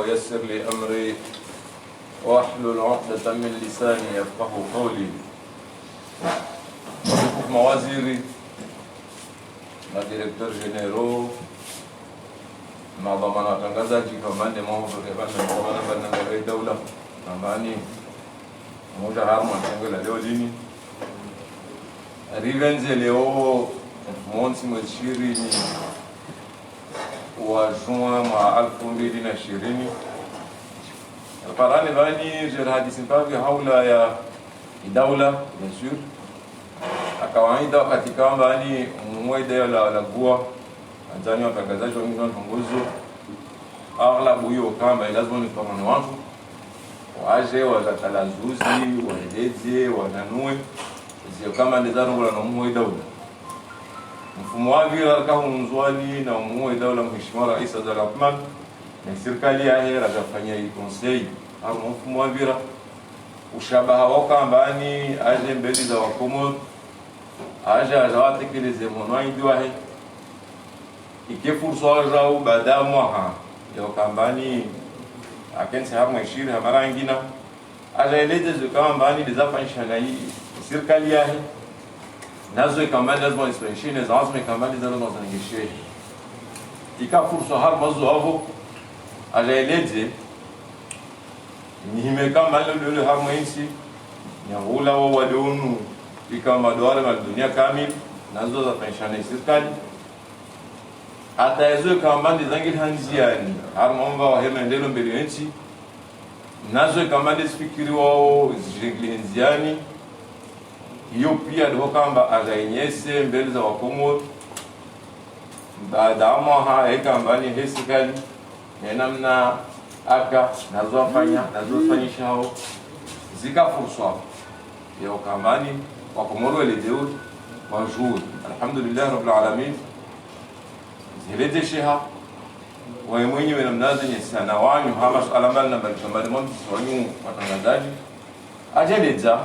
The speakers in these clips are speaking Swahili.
ويسر لي أمري واحلل عقدة من لساني يفقه قولي. mawaziri, madirekteur généraux, madhamana watangazaji kamande mahudhuria daula amani moja harma tengela leo lini rivenze leo mwezi wa 20 wa juin mwa 2020 parani bani jirahadi simpavi haula ya daula bien sûr akawaida wakati kama ni mwede la gua anzani watangazaji wa miongozo aghlabu hiyo kama lazima ni kwa wangu waje wakatalazuzi waeleze wananue sio kama ndizano la mwede daula mfumo wa vile kama mzwani na mwede daula mheshimiwa rais Abdul Rahman na serikali ya hera kafanya hii conseil au mfumo wa vile ushabaha wakamba ni aje mbele za wakomo aja azawatekeleze mwanaidu wahe ikifurso ajao baada mwaha ya kambani akense hapo mwishiri hamara ingina aja eleze kambani lizafanisha na hii serikali yahe nazo kambani lazima isfanyishine lazima kambani zalo zangishe ikafurso har mazo hapo aja eleze ni kama lolo har mwinsi ya ula wa wadunu ikama doara ma dunia kamili nazo za penshane serikali hata hizo kama ndi zangili hanziani harmomba wa hema ndelo mbele nchi nazo kama ndi fikiri wao zingili hanziani hiyo pia ndio kamba agayenyese mbele za wakomo baada ya kama ni serikali namna aka nazo afanya nazo fanyisha hao zika fursa ya kambani wakomoro elideur bonjour alhamdulillah rabbil alamin zilete sheha wa mwenyewe namnazi ni sana wanyu hama suala na balkamani mwanzo wanyu watangazaji ajeleza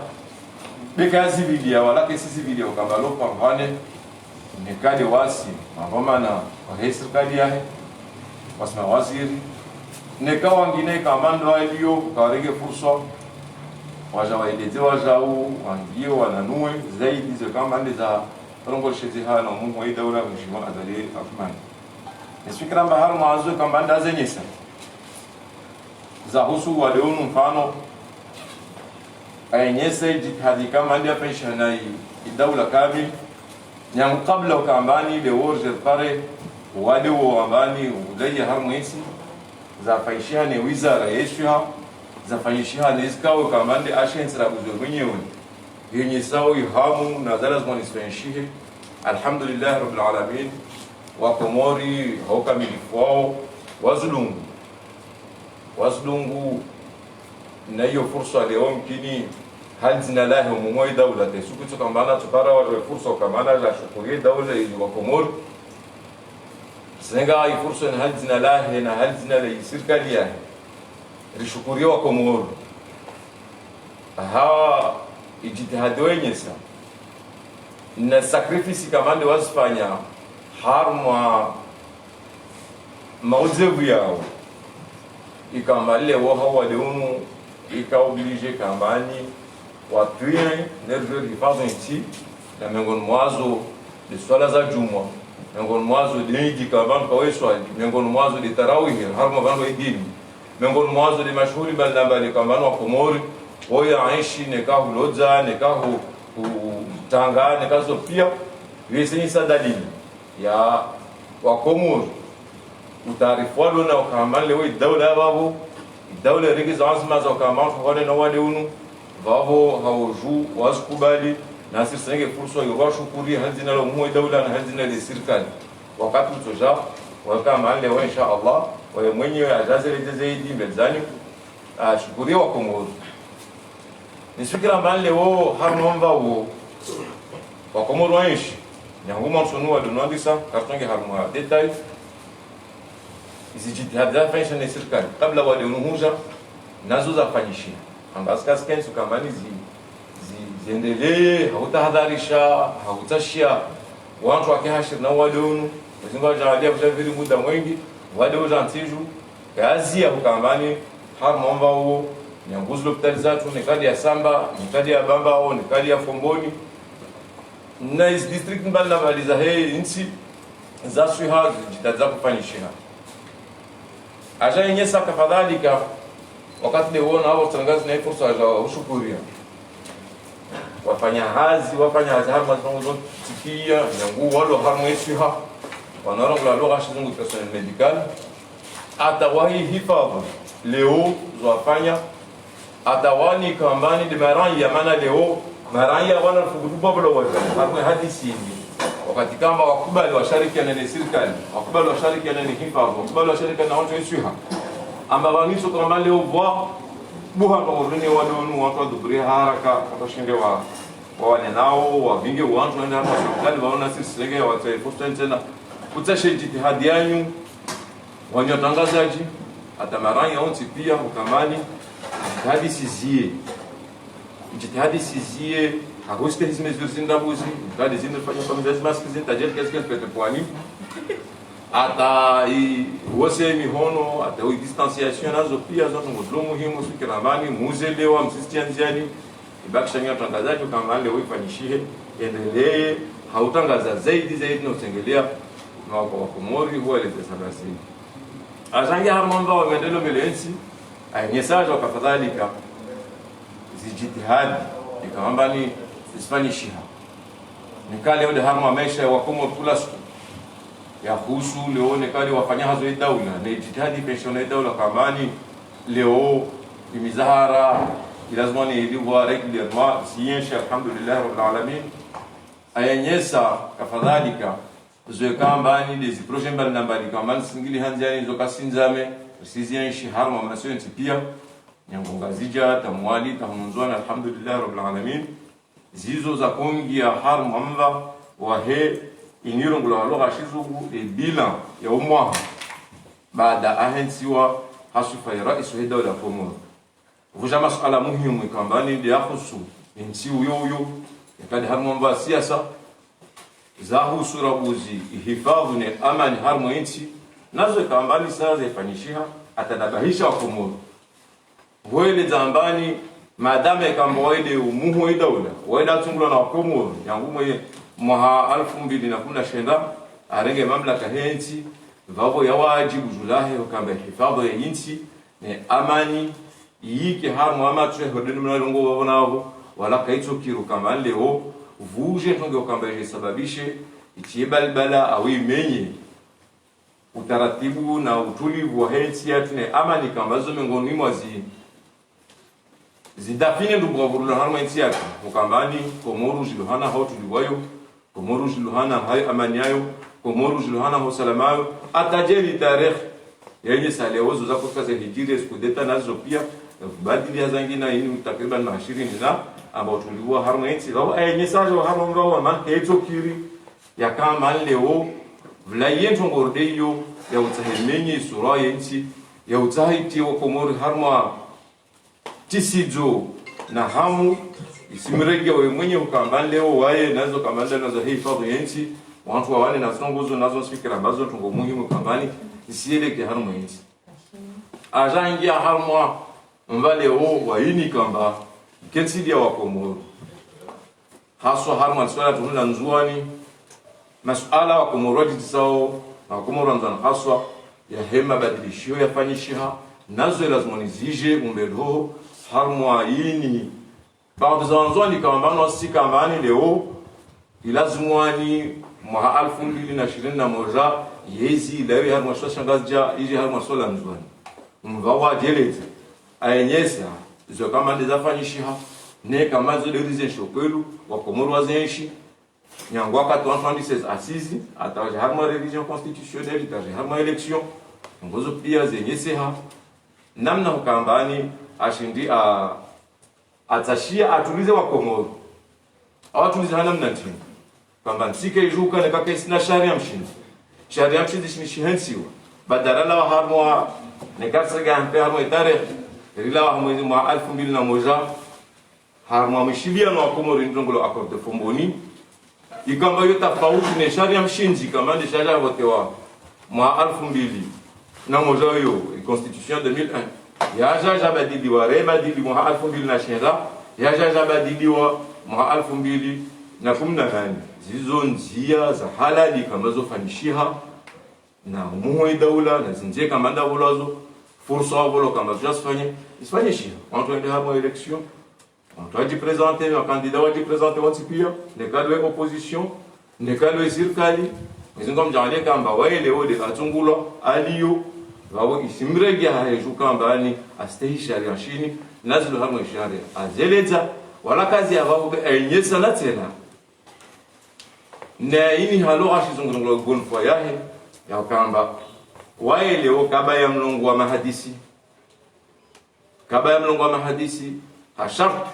bekazi video wala kesi video kambalo kwa mfano nikali wasi ngoma na kwa serikali yake wasema waziri nikawa ngine kamando alio kawarege fursa wajawaeleze wajau wangio wananue zaidi za kama ndi za rongo shetiha na Mungu wa daula mheshimiwa Azali Afman nifikira bahari mwanzo kama nda zenyesa za husu wa leonu mfano ayenyese jihadi kama ndi penshana daula kamil nyam kabla kambani le worje pare wale wa ambani udai harmwesi za faishia ne wizara yeshia zafanyishia nezikawe kamande ashensira buzo mwenyewe yenye sawa ihamu na zalazima nisfanyishie alhamdulillah rabbil alamin wa komori hokamilifu wao wazulungu na hiyo fursa leo mkini hal zina lahi umumoi daula tesukutu kambana tupara wa fursa kamana la shukurie daula ili wa komori senga hii fursa hal zina lahi na hal zina la serikali yahe rishukuriwa Komoro hawa ijitihadi wenyesa na sacrifice kama ndio wasifanya harma mauzevu yao ikamale wao hawa leunu ikaoblige kambani watuye nerve hifadhi nchi na miongoni mwazo de swala za juma miongoni mwazo de idi kambani kwa weso miongoni mwazo de tarawih harma bando idini miongoni mwazo ni mashuhuri mbalimbali kama wa Komori wao aishi nikahu loza nikahu tanga nikazo pia hizi dalili ya wa Komori utaarifu wao na kama leo daula babu daula rigiza azma za kama kwa na wale unu babo hauju wasikubali na sisi senge fursa ya shukuri hazina la muwe daula na hazina la serikali wakati tuja wakama leo insha Allah wa mwenyewe ajaze zaidi mbezani ashukuriwa Komoro nisikira mbali leo harnomba wa Komoro aishi nyanguma sonua donandisa kartonge harmoa detail izijitihada faisha na serikali kabla wale unuhuja nazo zafanyishia ambazo kaskensu kama ziendelee hautahadharisha hautashia watu wakihashir na wale unu mzingo jalia kujaviri muda mwingi wale ujantiju kazi ya kukambani harmo ambao nyanguzi hospitali zatu ni kadi ya Samba, ni kadi ya Bambao, ni kadi ya Fomboni na hizi district mbali za hei nchi za swiha jitaza kufanyishina aja yenyesa kafadhalika wakati leona hao tangazi na fursa za ushukuria wafanya hazi harma zongo tikia nyangu walo harmo swiha wanaronga lugha shizungu personnel medical atawahi hifadhi leo zwafanya atawani kambani de maran ya mana leo maran ya wana fukutuba bado wazi harmo hadisi hivi wakati kama wakubali washirikiana na serikali wakubali washirikiana na hifadhi wakubali washirikiana na watu wisuha amba waniso kama leo bwa buha ngoruni wadonu watu dubri haraka watashinde wa wane nao wavinge watu wenda hapa serikali waona sisi lege watafuta tena kutashe jitihadi yanyu wanyotangazaji atamaran ya onti pia ukamani jitihadi sizie agosto hizi mesures zindabuzi kadi zinafanya kwa mzazi maski zintajel qu'est-ce qu'elle fait pour ani ata wose mihono ata distanciation nazo pia zote ngolo muhimu sikirambani muzelewa msistianziani ibakishanya tangazaji kama leo ifanyishie endelee hautangaza zaidi na utengelea na kwa Komori huwa ile sabasi azangia harmamba wa maendeleo melensi ay message wakafadhalika zijitihadi ikambani isfanishiha nikale ode harma maisha wa Komori kula siku ya husu leo nikale wafanya hazo daula na jitihadi pensione daula kambani leo bimizahara lazima ni ilivyo regularment siensha alhamdulillah rabbil alamin ayanyesa kafadhalika zoe kambani des projets mbali kambani singili hanjani zo kasinzame sizienshi harma masenti pia nyangonga zija tamwali tamunzwana alhamdulillah rabbil alamin zizo za kongi ya harma mva wa he inirongula lugha shizugu bilan ya umwa baada ahensiwa hasufa ya rais wa dawla Komoro vuja masuala muhimu kambani ndio yahusu nchi uyo yakadi harmo mva siasa zahu surabuzi ihifadhi ni amani harmo nchi nazo kambani sasa ifanyishiha atadabahisha wa Komoro wele zambani madame kamboide umuhu idawla wenda tungula na Komoro yangu mwa 2019 arenge mamlaka hensi vavo ya wajibu julahe kamba hifadhi ya nchi ni amani yike harmo amatwe hodeni mnalongo wabonavo wala kaito kiru kamba leo vuje tonge kamba sababishe ichibalbala awi menye utaratibu na utulivu wa hensi yatune amani kamba zo mengoni mwazi zidafine ndubwavurula harmo hensi yake mukambani Komoro jilohana hotu liwayo Komoro jilohana hai amani yayo Komoro jilohana ho salamayo atajeli tarehe yenye saleozo za kukaza hijiri skudeta nazo pia badili zangina hii takriban 20 na ambao tuliwa harmo hensi lao message wa harmo ngao man heto kiri ya kama leo vlayento ngordeyo ya utahemenye sura yensi ya utahiti wa Komoro harmo tisijo na hamu isimrege wewe mwenye ukambani leo wae nazo kamanda nazo hifadhi yensi watu wawane na songozo nazo fikira ambazo tungo muhimu kambani isieleke harmo yensi ajangia harmo mbale o waini kamba ketidia wa Komoro haswa harmo swala tununa nzuani masuala wa Komoro jisao na Komoro nzana haswa ya hema badilishio yafanyishiha nazo lazima nizije umbelho harmo ini baadhi za wanzoni kamba nosi kambani leo ilazimwani mwa 2021 yezi leo harmo shangazja ije harmo sola nzwani mvawa jeleze ayenyesa zo kama ndizafanyishiha ne kama zo derize shokelu wa Komoro wazenshi nyangwa 476 assise ataje harmo revision constitutionnelle taje harmo election ngozo pia zenyeseha namna ukambani ashindi atashia atulize wa Komoro awatulize hana mnatini kwamba nsike ijuka ne kaka isina sharia mshindi shihensiwa badala wa harmo ne katsaga ampe harmo tarehe rila wa mwezi mwa 2001 harmo mshilia na Komoro ndongolo accord de Fomboni ikamba yota tofauti ne sharia mshindi kama ni sharia wote wa mwa 2000 na mojayo constitution 2001 yaja badiliwa rebadili mwaka 2020 yaja badiliwa mwaka 2018 zizo njia za halali kama zofanishiha na umuhi daula na zinje kama ndavulazo fursa wavolo kama zasifanye isifanyishia watu ende hamo election watu waji presenter na candidat waji presenter watipia nekadwe opposition nekadwe serikali mizingo mjale kamba waile ode atungula aliyo wao isimregia hayeju kamba ani astehi sharia shini nazilo hamo sharia azeleza wala kazi ya wao enyesa na tena na ini halo ashizungulwa gonfwa yahe ya kamba waelewo kaba ya mlongo wa mahadisi ha sharti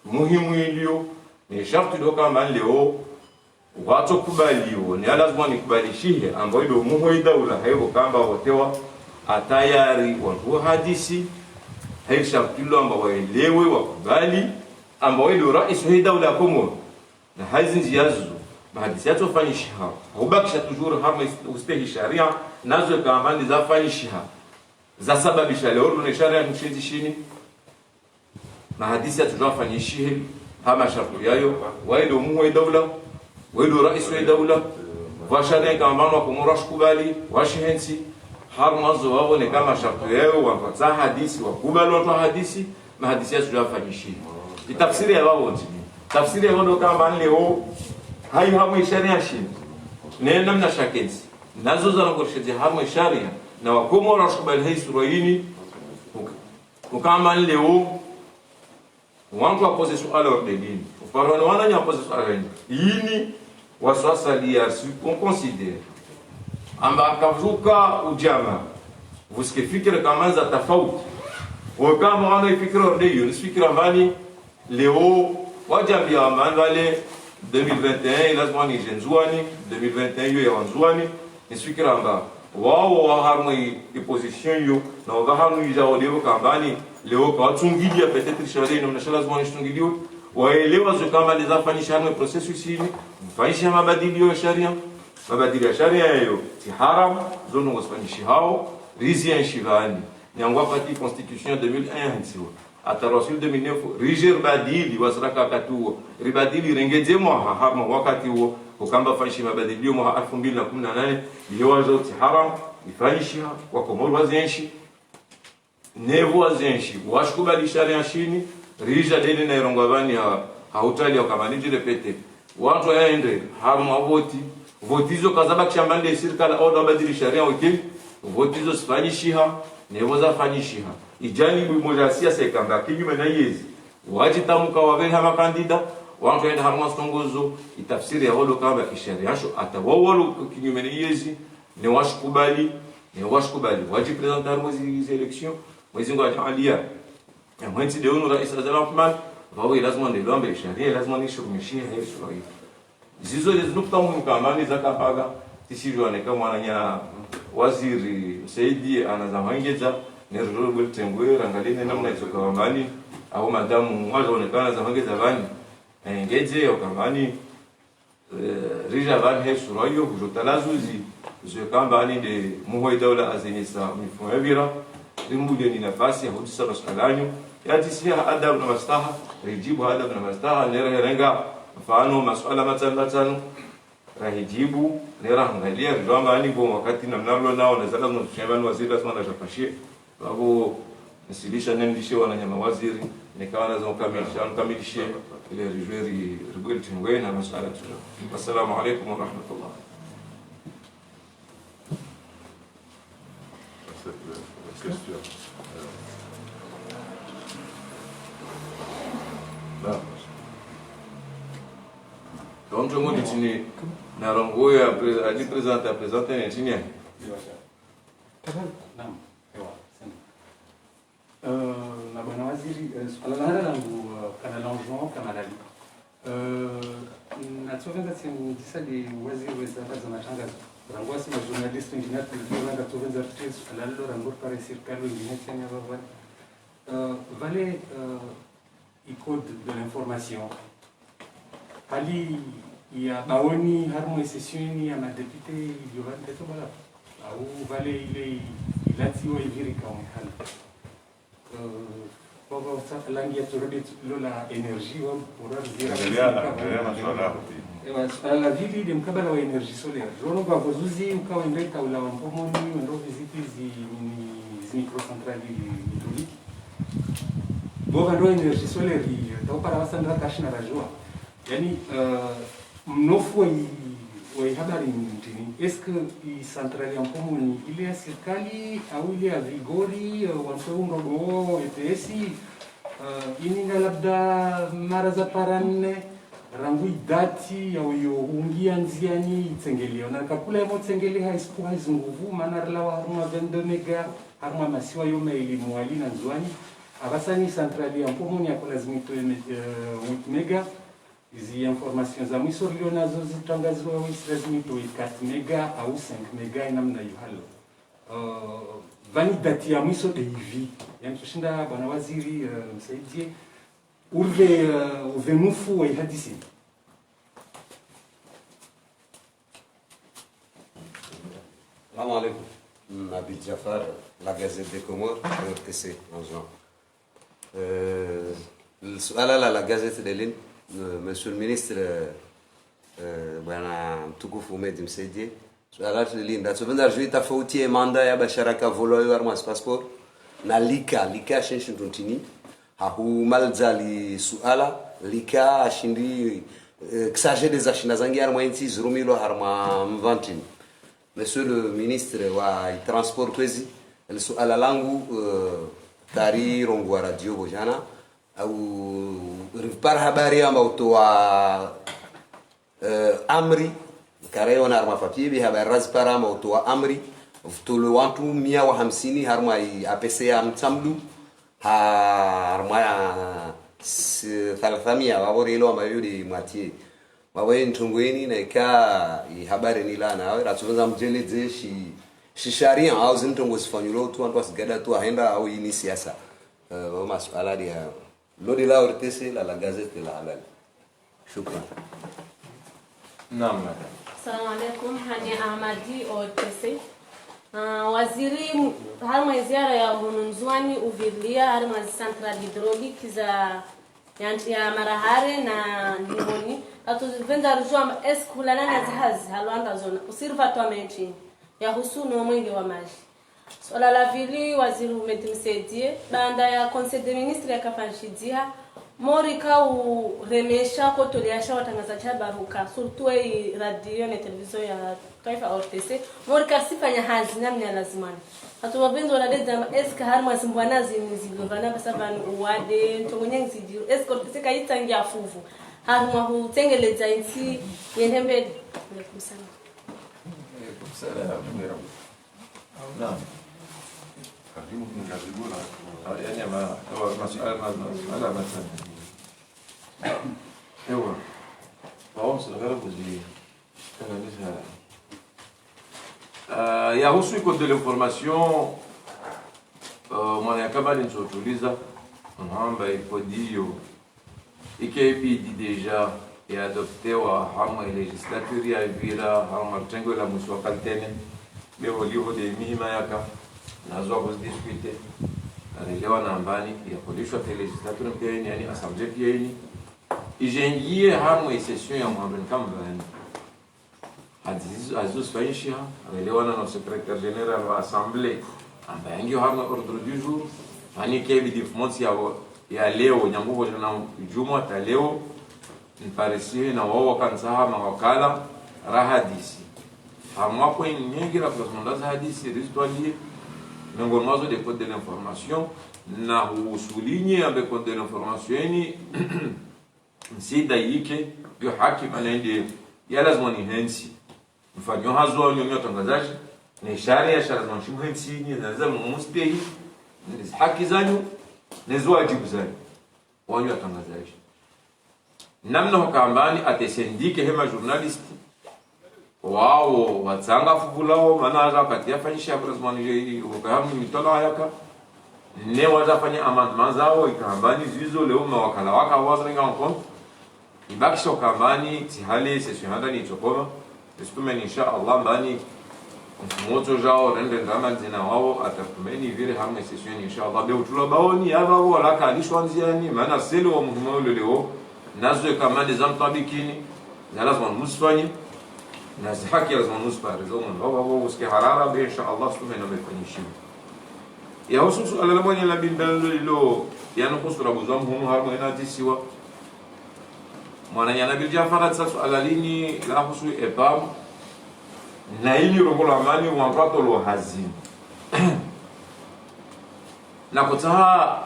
muhimu iliyo ni sharti do kamba leo watu kubaliwa ni lazima nikubalishie ambayo ndio muhimu daula hayo kamba wotewa atayari wa hadisi hayo sharti lo ambao waelewe wakubali ambao ndio rais wa daula komo na hazi ziazo mahadisi yatofanyisha hubakisha tujuru harma ustehi sharia nazo kama ni zafanyisha za sababisha leo ni sharia mshinzi shini mahadisi yatofanyisha hama shartu yayo waido muwe dawla waido rais wa dawla wa sharia kama wa kumurash kubali wa shihensi harma zo wao ni kama shartu yayo wa fatah hadisi wa kubali wa hadisi mahadisi yatofanyisha itafsiri ya wao tafsiri ya wao kama leo hayo hamu sharia shini nenda mna shakensi nazo za ngorshezi hamu sharia na wakomo rashubal hay suraini ukama leo wangu apose swali de dini uparwana wana nya apose swali yini waswasa liarsi on considère amba kavuka ujama vuske fikira kama za tofauti wakama wana fikira de yuni fikira mbali leo wajambia wale 2021 lazima ni jenzuani 2021 yo ya wanzuani nisfikira amba wao harmo opposition yo na waharmo yao leo kambani leo kwa tungilia peut-être sharia na mnashala lazima nishtungilia waelewa zo kama lizafanyisha harmo processus hili mfanyisha mabadiliko ya sharia hiyo si haram zono wasfanyishi hao rizi ya shivani nyangwa pati constitution 2001 nsiwa atarasul 2009 rijer badili wasraka katuo ribadili rengeze mwa harma wakati huo ukamba fanyishi mabadilio mwa 2018 liwazo ti haram ifanyisha kwa komoro wazenshi nevo wazenshi washkubali sharia shini rija dele na irongwabani hautali wakamaniji repete watu yaende harma votizo kazaba kishambande serikali au dabadili sharia wakili votizo sifanyishiha nevo za fanyishiha ijani moja siasa ikamba kinyume na yezi wajitamuka waveli hama kandida wantu enda harma stongozo itafsiri ya walo kamba kisharia sho atawawalo kinyume na yezi ne washkubali waji presenter mwezi election mwezi ngo alia ya mwezi de unu rais Rahman wawe lazima ndelombe sharia lazima nishurumishie hiyo sharia zizo nukta muhimu kama ni zakapaga tisijwane kama wananya waziri Saidi anazamangeza nerolo bultengwe rangaline namna isoka wambani au madamu wazaonekana zamangeza bani engeze yokamani rija van he surayo kujotalazuzi zo kambani de muhoy dawla azinisa mifumevira rimbude ni nafasi ya hudisa masalanyo yatisia adab na mastaha rijibu adab na mastaha nerenga mfano masuala matano rahijibu nerahangalia rijamba ani bo wakati namnalo nao na zala mshemani waziri lazima ndashapashie babo nisilisha nendishe wananyama waziri nikawa nazo kamilishie ile rijweri ribweli tengwe na masuala tu. Assalamu alaykum wa rahmatullah. Donc je me dis na rongoya ali presenter nchini yake. Naam. Na bwana waziri swala langu kana longeon kama dali. Natsovenza tisali waziri wa za matangazo. Rangwa si journalist wengine tulivyoanza tuvenza swala lilo rango pale serikali wengine tena baba. Vale code de l'information. Hali ya baoni harmo session ya madepute iliyovanda tu bala. au vale ile ilatiwa ivirika mhali kwa langi ya turudi lola energy wa pura zira la vili de mkabala wa energy solaire rono kwa kuzuzi ukawa ndeta ula wampomoni ndo visiti zi microcentrali hydraulique boga ndo energy solaire taupara wasandra kashina rajua yani mnofu wa habari mtini eske centrali ya mpomoni ile ya serikali au ile ya vigori wanfeundo do ETS ininga labda mara za paranne rangu idati ya uyo ungia nziani itsengelio na kakula ya motsengeli haisipu haizunguvu manarlawa haruma 22 mega haruma masiwa yome ili muali na nzuani abasani centrali ya mpomoni ya kulazimito 8 mega izi information za mwisho lio nazo zitangazwa lazimito 4 mega au 5 mega inamna yuhalo vani dati ya mwisho de hivi yani tushinda bwana waziri msaidie uve mufu wa hadisi. Salam alaikum. Nabil Jafar, la Gazette des Comores, RTC, en juin. La Gazette de l'Inde, Monsieur le ministre, Bwana Mtukufu Ahmed Msaidie, suala de l'Inde. Atuvenda juu tofauti manda ya basharaka volo ya armas passport na lika shenshi tuntini. Hahu malzali suala lika ashindi ksaje des ashina zangi arma inti 0 harma mvantini. Monsieur le ministre wa transport kwezi suala langu tari rongwa radio bojana au ripar habari amba utoa amri kareo na arma papier bi habari razpara amba utoa amri ufutolo wantu 150 harma APC ya mtamdu harma 300 waborilo amba yudi mwatie wawe ntungweni na ika habari nilana awe ratuza mjeleze shi sharia au zintongo sifanyulo tu antu asigada tu aenda au ini siasa masuala dia lodi la RTC la Gazette la halal. Shukran. Naam. Assalamu alaikum, hani Ahmadi RTC. Waziri harma ziara ya Hununzwani uvilia harma central hydraulique za ya Marahare na Limoni atuzivenda rujua eskulana na zahazi halwanda zona usirva twamenti ya husuno mwingi wa maji swala la vili waziri umetimsaidie banda ya conseil des ministres yakafanshidia morika uremesha kotoleasha watangazaji baruka surtout hii radio na television ya taifa RTC morika sifanya hazi namna lazimani atubavendo la deda eska harma simbwana zingizigana basabani uwade ntongonye nzidio eska RTC kayitangia fuvu harma hutengeleza insi yenembe kusana Naam. Yani ma masala مثلا ايوه باوس الغرب وزي yahusu iko de l'information mwana kabali nsotuliza nhamba ikodio ikepidi deja ya adoptewa hama legislature ya vira hama tengo la muswa kaltene leo liho de mihima yaka nazo kudiscuter anaelewa na ambani ya kodishwa te legislature pia yani assemblée pia yani ijengie hama session ya mwambani kama Aziz Faisha, anaelewana na secrétaire général wa assemblée ambaye ndio hapa ordre du jour ani kebi difference ya leo nyanguko na juma ta leo niparisiwe na wao kansaha mawakala rahadisi hamwa kwa nyingi la plasmondaza hadisi ristwali miongoni mwazo de code de l'information na usulinye ambe code de l'information ni msida yike bio haki anaende ya lazima ni hensi mfanyo hazo nyonyo tangazaji ni sharia lazima nshimu hensi ni lazima mustehi ni haki zanyu ni wajibu zanyu wanyo tangazaji namna hokambani atesendike hema journalist wao watsanga fubulao manaza kati yafanyisha lazima ni ukahamu mitola yaka ne wazafanya amendement zao ikambani zizo leo mawakala waka wazrenga mkono ibakisho kambani tihali session hada ni chokoma Isitume insha Allah mbani mfumoto jao rende ndama zina wao atatumeni vile hamna session inshallah be utula baoni hapa wala kalishwa nziani maana sele wa mhumo leo nazo kama des amtabikini na lazima nusfanye na zihaki lazima nusfanye zomo wao usikie harara be inshallah stumena mefanyishia ya hususu alalabani la bindalo lilo yani kusura buzam humu harmo inatisiwa mwana yana bil jafarat sasu alalini la husu epam na ili rogola amani wampato lo hazini na kutaha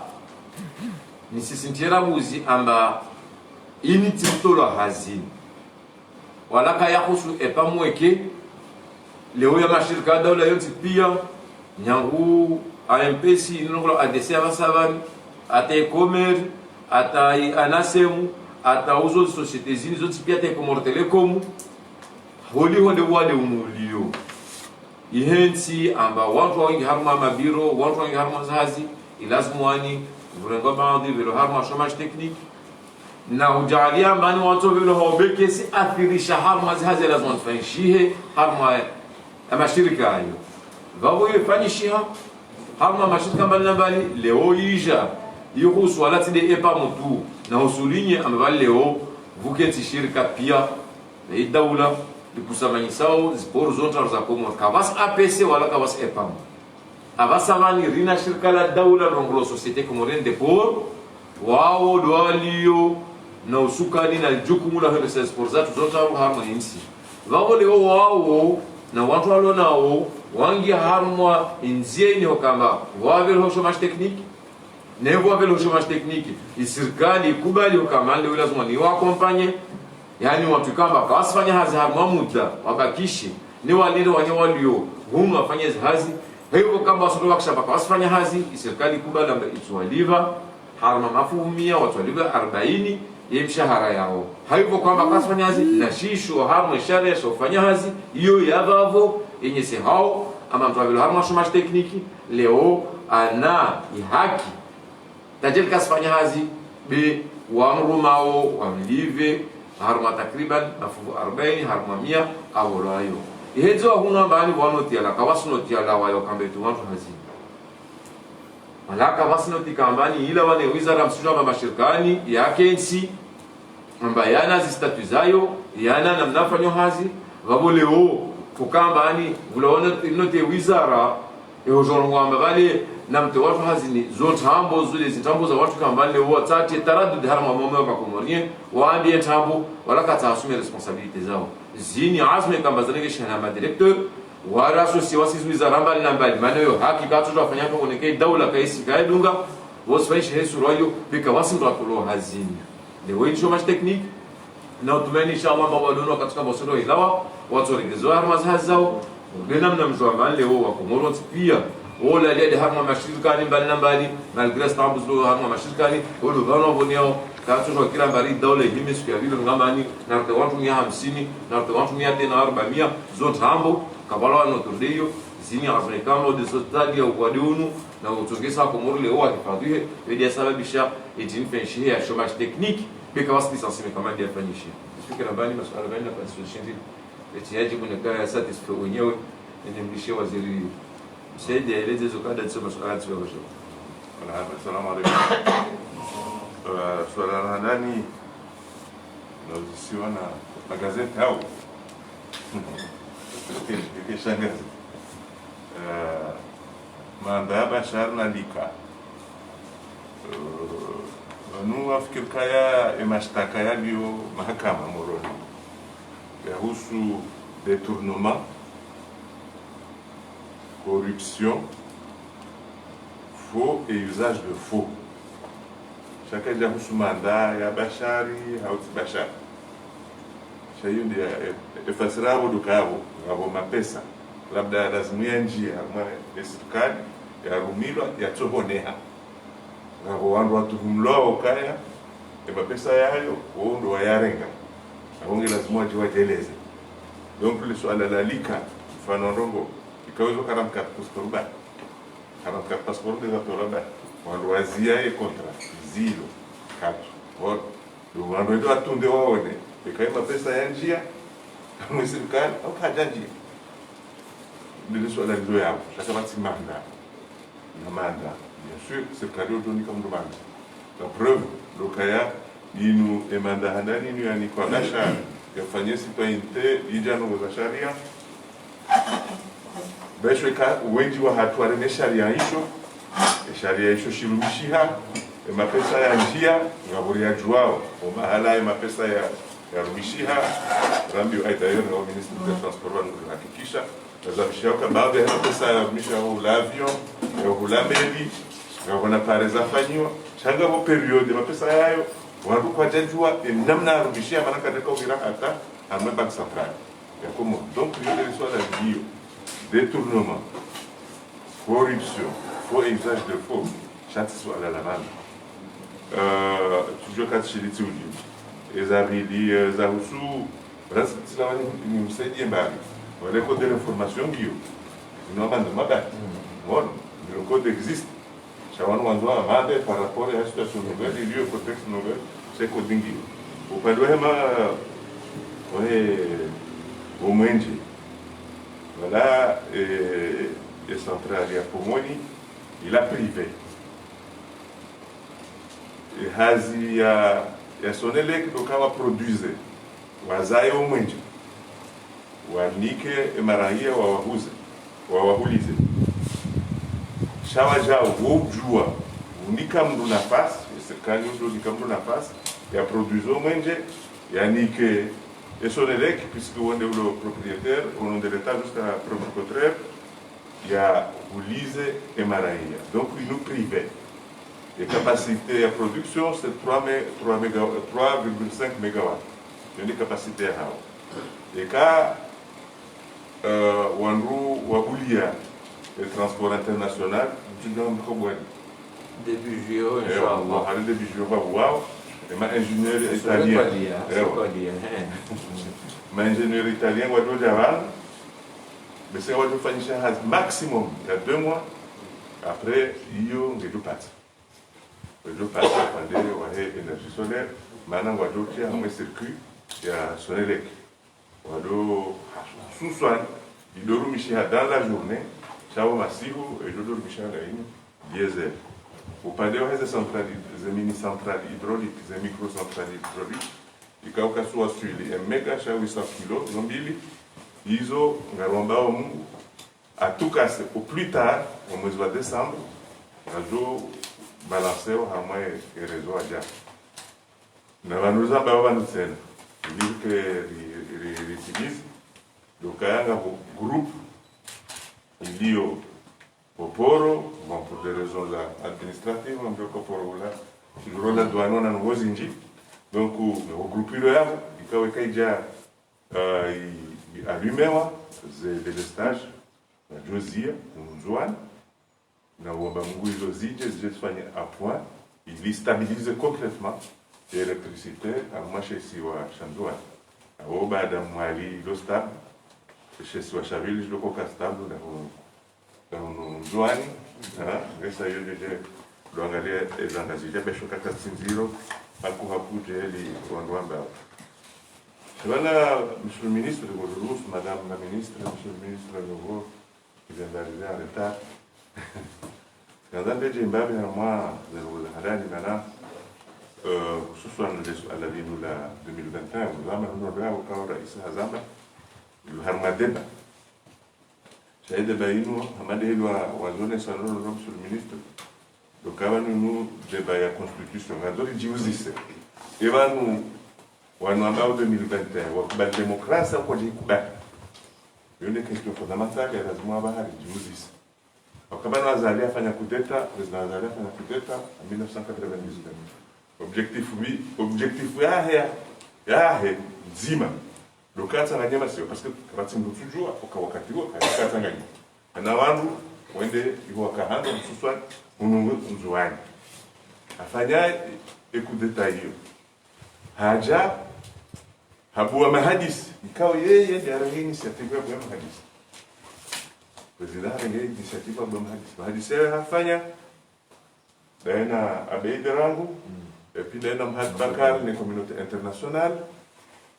ni sisintiera buzi amba ini tito lo hazini walaka ya husu epam weke leo ya mashirika daula yote pia nyangu AMPC inongola ADC abasabani ata e-commerce ata anasemu ata uzo sociétés zini zote pia te como telecom holi honde wade umulio ihensi amba watu wengi harma mabiro watu wengi harma zazi ilazimwani vurengo baadhi vile harma chômage technique na ujalia mbani watu vile hobeke si athirisha harma zazi lazima tufanyishie harma amashirika hayo vao yefanyishia harma mashirika mbalimbali leo ija yuhusu walati de epa mtu na usulinye ambali leo vuketi shirika pia na idaula ikusamanyisao ziporo zonta za komo kavas APC wala kavas epa avasamani rina shirika la daula rongolo societe komorende por wao dwalio na usukani na jukumu la hesa sport zatu zonta harma insi vao leo wao na watu walio nao wangi harmwa inzieni hokamba wavel ho chômage technique ne wavel ho chômage technique isirikali ikubali hokamba leo lazima ni wakompanye yani watu kamba kawasifanya hazi harmwa muda wabakishi ni walinde wanye walio humu wafanye hazi hivyo kamba wasoto wakishaba kawasifanya hazi isirikali ikubali amba ituwaliva harma mafumia watu waliva 40 ya mshahara yao hivyo kwamba kawasifanya hazi na shisho harmwa sharia shofanya hazi iyo yavavo yenye se hao ama mtu avilo harma chômage technique leo ana ihaki tajel kasfanya hazi be wamrumao wamlive harma takriban mafungu 40 harma 100 awolayo ihezo huna bali wanoti ala kawasnoti ala wayo kambetu watu hazi malaka wasnoti kambani ila wane wizara msujama mashirikani yake nsi ambayana zi statu zayo yana namnafanyo hazi vabo leo fukambani vulaona inote wizara eojongo ambale namte watu hazini zote hambo zile zitambo za watu kambani watati taradud harma momo bakomonie waambie tambo wala kata assumer responsabilité zao zini azme kamba zanege shana ma directeur wala associé wasi wizara mbali na mbali maana hakika tutafanya kwa onekei daula kaisi kaidunga wasfaishi hesu royo bika wasimto atulo hazini le wei chômage technique na utumeni inshallah mabadono katika bosoro ilawa watu regezo harma zao ngenam na mjomba leo wa Komoro pia wala ile harma mashirikani mbali malgré stambuzo harma mashirikani wala bana boneo katu kila mbali daula himi siku ya vile ngamani na watu 150 na watu 140 zote hambo kabala no turdeyo zini azrekano de sotadi ya ukwadunu na utongeza Komoro leo akifadhihe ili sababisha itinfenshi ya chômage technique bika wasi licenciement kama ndio afanyishia fikira bani masuala bani na constitution eti yajibu nekaya satisfait wenyewe nimlishie waziri msaidi aeleze hizo kada za masuala sio kesho. Assalamu alaykum. Swala la nani na usiwa na magazeti au kishangazi manda bashar na lika nu afikiri kaya mashtaka yaliyo mahakama Moroni yahusu détournement, corruption, faux et usage de faux. Chacun yahusu manda ya bashari au bashar. Shayo ndio efasirabo dukabo ngabo mapesa labda lazima njia mwana serikali ya rumilwa ya tohoneha ngabo wandu watuhumlo okaya mapesa yayo wao ndo wayarenga abonge lazima wajieleze. Donc le swala la lika mfano ndongo ikaweza karamka passport 44 passeport de la wandu wazia e contrat zilo katu wao ndio wandu ndio atunde waone ikaima pesa ya njia mwe serikali au haja njia de swala ndio yao sasa basi manda na manda bien sûr serikali ndio kama manda la preuve lokaya inu emanda handani ni yani kwa dasha yafanyia citoyenneté ijano za sharia besho ka wengi wa hatware ne sharia hicho shirumishiha mapesa ya njia ngaburia juao mahala mapesa ya rumishiha rambi aidha na ministre de transport wanahakikisha nazamisha kwa baadhi ya pesa ya rumisha au l'avion au lameli ngabona pare zafanywa changa bo period mapesa yayo watu kwa jajua namna rudishia maana katika uvira hata amwe bank central ya comment donc il y a soit la bio détournement corruption faux usage de faux chati soit la lavande toujours quand chez les tuji ezabili za husu rasi tilawani ni msaidie mbali wale code de l'information bio normalement mabati bon le code existe Shawan wanzwa amande par rapport à la situation nouvelle, il y a un contexte nouvel, c'est coding. Au pas de au Mwenji. Voilà, et central à Pomoni, il a privé. Et Hazi a son élève qui a produit. Wazaye au Mwenji. Wanike et Maraïa ou Wahulize. Shawaja wojua unika mdu nafasi serikali ndio unika mdu nafasi ya produizo mwenje yani que esonelek puisque on est le propriétaire au nom de l'état jusqu'à preuve du contraire il y a Ulize et Maraïa donc il nous privait et capacité de production c'est 3,5 mégawatts une capacité à et quand wanru wabulia le transport international, tu dois me comprendre. Début juillet, Inch'Allah. Début juillet, waouh. Et ma ingénieur italien. Ma ingénieur italien, Wado Javan. Mais c'est Wado Fanisha has maximum, il y a 2 mois. Après, il y a deux pattes. Les deux pattes, il y a énergie solaire. Maintenant, Wado qui a un circuit, il y a son élec. Wado sous-soin, il doit remettre dans la journée. Chao Massivo et Jodo Michalaïn, diesel. Au palais, des centrales, des mini-centrales hydrauliques, des micro-centrales hydrauliques, et quand on soit sur les méga chao 800 kg, Zombili, ils ont à tout casser au plus tard, au mois de décembre, radio balancer au moins et réseau à Dia. Nous avons nous scène. Ils disent qu'ils utilisent le groupe. Il y a Poporo, bon, pour des raisons administratives, on peut Poporo là, il y a la douane, on a un Zinji, donc au groupe il y a déjà allumé, des stages, Josia, Zouane, na Wabamou, ils ont soigné à point, ils stabilisent complètement l'électricité à marché si ou à Chandouane. À Obadam Mali, le stable. Chez Swachaville, je le crois stable dans Zouane, ça y est, je dois aller les engager. J'ai besoin de 4-0, à Kourakou, j'ai les Rwanda. Voilà, monsieur le ministre de Guadeloupe, madame la ministre, monsieur le ministre de nouveau, qui vient d'arriver en retard. Quand on a dit que moi, je vais maintenant, ce soit à la vie de 2021, nous avons au cas où il s'est Hazamba. Harmadeba. J'ai débattu, Hamadé wa zone salon sur le ministre. Donc, avant nous débat la constitution, on a dit vous ici. Et nous, on a en 2021, la démocratie, on a dit une question fondamentale, il y a des mois avant, dit vous ici. Donc, quand on a allé faire un coup d'État, le président a allé faire un coup d'État en 1999. Objectif, oui, objectif, Zima. Le cas de la parce que quand on est toujours à wakati huo Katanganyika. Na wandu wende yuko kahando msuswa unungu mzuani. Afanya écoute d'État hiyo. Haja habua mahadisi ikawa yeye ndiye ana initiative ya mahadisi. President ana initiative ya mahadisi. Mahadisi hafanya daina abeide rangu et puis daina Mahad Bakar ni communauté internationale.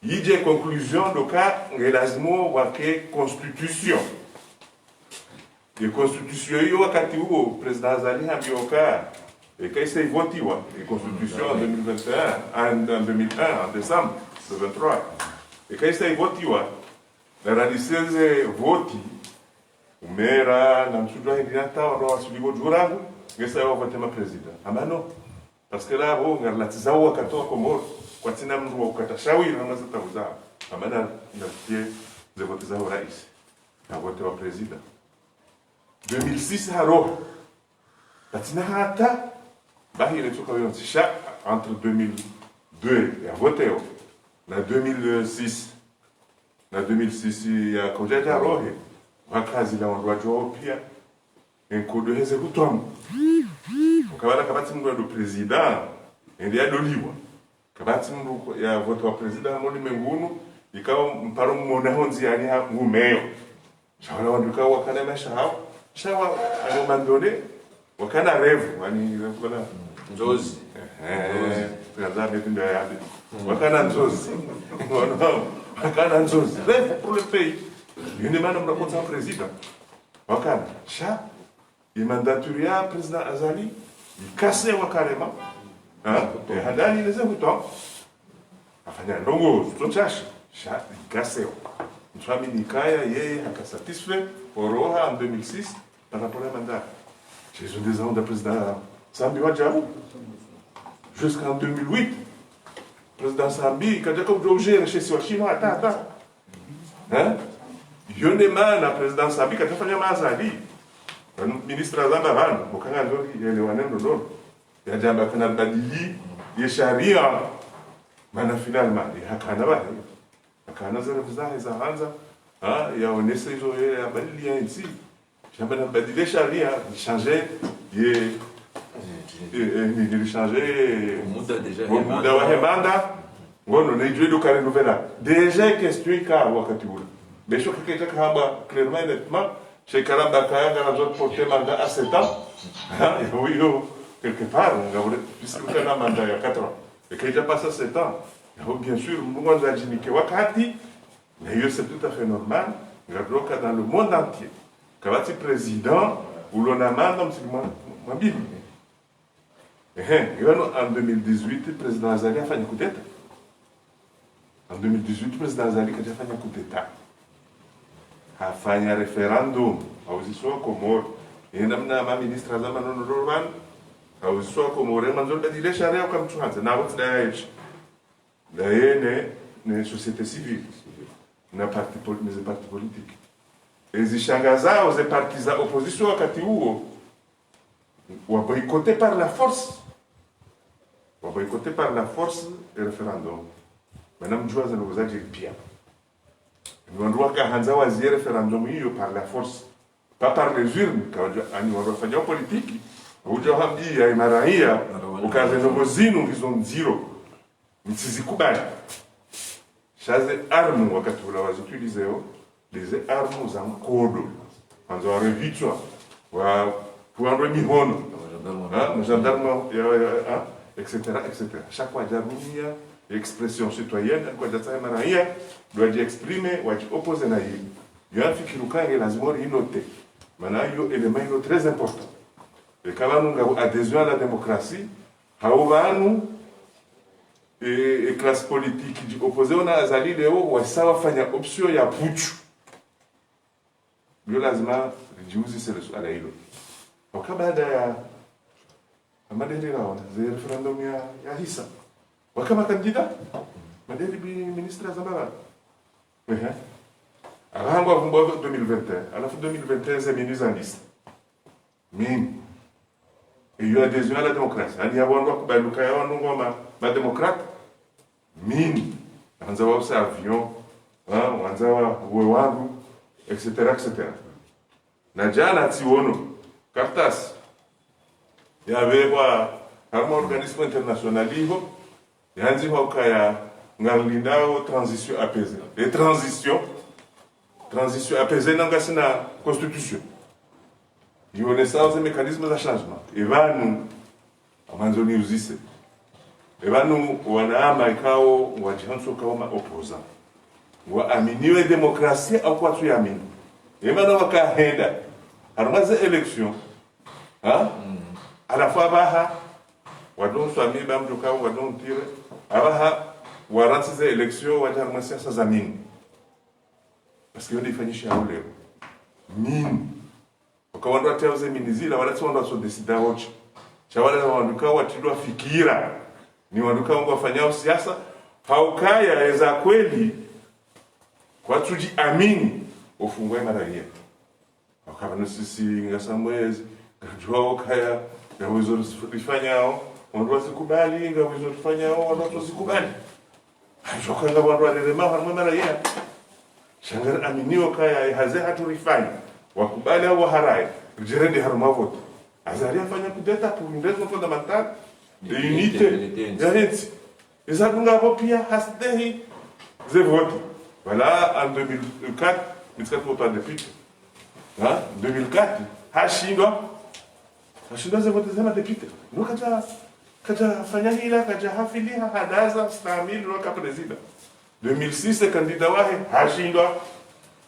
Il y a conclusion de cas relation à la constitution. e constitution hiyo wakati huo president Azali hamioka ikaisa ivotiwa e constitution en 2021 en 2001 en décembre le 23 ikaisa ivotiwa na radiseze voti umera na msudwa hidinata ndo wasuligo jurangu ngesa yo vote ma president amano parce que là bo ngarlatiza wakati wa Komoro kwa tina mndu wa ukatashawi na mazata uza amana na tie ze vote za rais na vote wa president 2006 haro patina hata bahi ile toka yo tisha entre 2002 ya vote na 2006 na 2006 ya kojaja rohe wakazi la wandu pia enkodo heze kutomu ukabala kabati mndu wa president ndi adoliwa kabati mndu ya vote wa president moni mengunu ikawa mparo mmona honzi yani ha ngumeyo shawala wandu ikawa wakana mesha hao shawa angomandone wakana revu yani wakana njozi tukaza betu ndio ya wakana njozi wakana njozi revu pour le pays une demande mnakonsa president wakana sha imandaturia president Azali ikase wakarema hadani leze huto afanya ndongo tutochashi sha ikase mtwami nikaya yeye akasatisfait oroha en 2006 par rapport à mandat j'ai eu des ans de président Sambi Wadjaou jusqu'en 2008 président Sambi quand j'ai comme Roger chez Chinois attends hein yonema na president Sambi katafanya mazali ministre azamba vanhu mukanga ndo yelewana ndo ya jamba kana badili ya sharia mana finalement hakana ba hakana zara vizaha za hanza ya onesa hizo ya badili ya nchi jamba na badili sharia changer ni changer muda wa hemanda ngono na ijwe do kare nouvela déjà question ka wakati ule besho kike kama clairement nettement chez Karamba Kayanga, la zone portée mandat à 7 ans. Oui, quelque part, puisque vous avez un mandat il y a 4 ans, et qu'il a passé 7 ans, bien sûr, nous avons dit que Wakati, mais c'est tout à fait normal, dans le monde entier, quand vous êtes président, ou l'on a mandat, c'est moi, Bible. En 2018, le président Azali a fait un coup d'État. En 2018, le président Azali a fait un coup d'État. Afanya referendum auziswa Komoro namna ma ministra zama nonodovan auziswa Komoro manzo badile sharia kwa mtuanza na wote da hichi da ne société civile na parti politique ezishangaza aux partis za opposition wakati huo waboycotté par la force le référendum madame Joaza novozaji pia nous avons fait un référendum par la force, pas par les urnes, quand on a fait une politique. Nous avons dit à Imaraïa, au cas de nos zines, ils ont zéro. Mais c'est Koubani. Chaque arme, quand on l'a utilisé, les armes en code. On a revu ça. Pour un demi-hon, les gendarmes, etc. Chaque fois, il y a expression citoyenne kwa data Imaraïa doit exprimer ou opposer na hili yafikirukange lazima inote maana hiyo element ino très important et kama nous adhésion à la démocratie hauvanu et classe politique du opposé on a Azali leo wasawa fanya option ya puchu bio lazima rijuzi sele ala hilo wakabada ya amadele raona ze referendum ya hisa wakama kandida madeli bi ministre Zambara arango avumbo 2021 alafu 2021 c'est minus en liste mimi et il y a adhésion à la démocratie ani yabonwa kubaluka yawanungo ma démocrate mimi anza wa avion anza wa wangu etc. na jana tiono cartas yabe kwa harmo organisme international libo yanzi hokaya ngarlindao transition apaisée et transition apaisée nanga sina constitution ionesa mécanismes de changement evanu amanzoni uzise evanu wanaama ikao wajihanso kama opposant wa aminiwe demokrasia au kwa tu yamini emana wakahenda harmaze election ha à la fois baha wadon swami bam joka wadon tire abaha waransize election wajarma siasa za mini parce que ndifanyisha leo mini wakawanda tauze mini zila wala tsonda so decida wote chawala wanduka watidwa fikira ni wanduka wangu wafanyao siasa haukaya za kweli kwa tuji amini ufungwe maraia wakabana sisi ngasamwezi ngajua kaya na wizo rifanyao wandu wasikubali nga wizo rifanyao wandu wasikubali hajoka nga wandu walelema harma maraia shangar aminiwa kaya haze hatu rifanya wakubali au harai jirende harma vote azaria fanya kudeta pour une raison fondamentale de unité garantie et ça nous avons pia hasdehi ze vote voilà en 2004 mitaka vote depuis hein 2004 hashindwa ze vote zema deputy no kaja fanya hila kaja hafilia hadaza stamil waka president 2006 kandida wahe hashindwa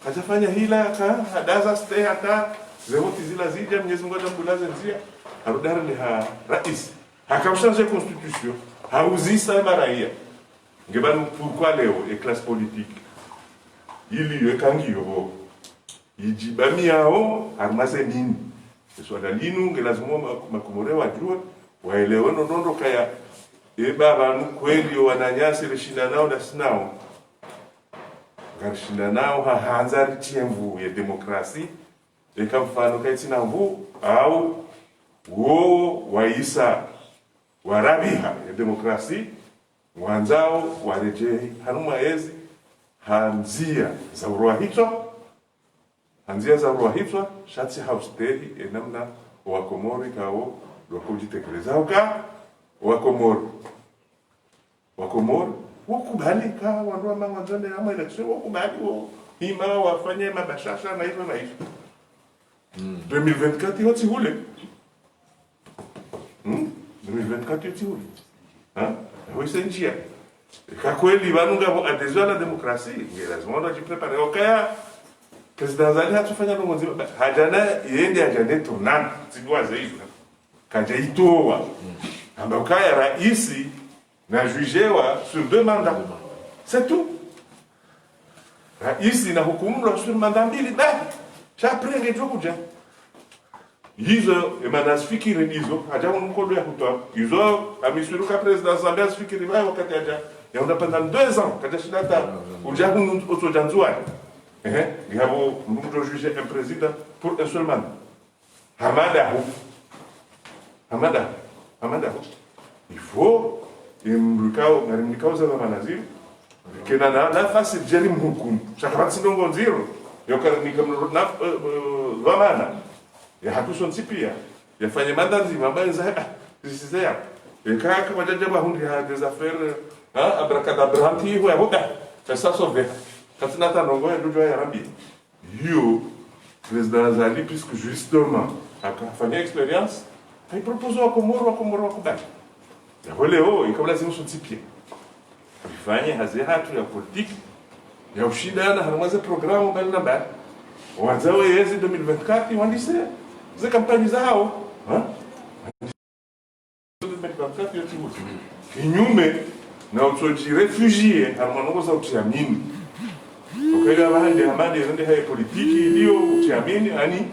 kaja fanya hila ka hadaza stay hata ze vote zila zija Mwenyezi Mungu atambulaze nzia harudara ni ha rais hakamshanje constitution hauzisa maraia ngebanu pourquoi leo et classe politique ili yekangiyo yijibami yao armaze nini swala linu ngelazima makomore wajue waelewe nondo kaya baba kweli wananyasi rishinda nao na sinao ngarishinda nao haanza tiemvu ya demokrasi mfano kaitsina mvu au wo waisa warabiha ya demokrasi wanzao warejei hanuma ezi hanzia za uruahitwa shatsi hausteri enamna wakomori kao wakujitekelezao ka wakomori wakubali ka wandu ama wanzane ama election wakubali hima wafanye mabashasha na hivyo 2024 yoti hule 2024 yoti hule wisa njia kwa kweli vanunga adhesion à la démocratie lazima ndo jiprepare okaya president zali hatufanya nongozi hajana yende hajane tonana zidwa zeizo kaja itoa amba okaya raisi na jugewa sur 2 mandats c'est tout raisi na hukumu sur mandat mbili chaprenge jokuja hizo emanasifikiri hizo haja mkodo ya kutoa hizo amisuruka president Zambia asifikiri wao wakati haja ya pendant 2 ans kaja shidata uja hunu otojanzwa ngabo mtu juger un président pour un seul mandat hamada il faut imrukao za manazir kena na fasi jeri mhukumu chakabati ndongo zero yokana nikamro na wamana ya hatuson sipia yafanye mandazi mabanza zisizea kaka wajajaba hundi ha des affaires abracadabra antigo ya boda ça sauver katinata nongo ya dojo ya rabi yo président Zali puisque justement akafanya expérience il propose au Komoro kubaki ya leo ikabla zimu sipia ifanye hazihatu ya politique ya ushindana haramaze programu bali na bali wazao yezi 2024 wandise ze kampani zao 2024 yote kinyume na utoji refugee harmanongo za utiamini okega bahande hamande zende hai politiki ilio utiamini ani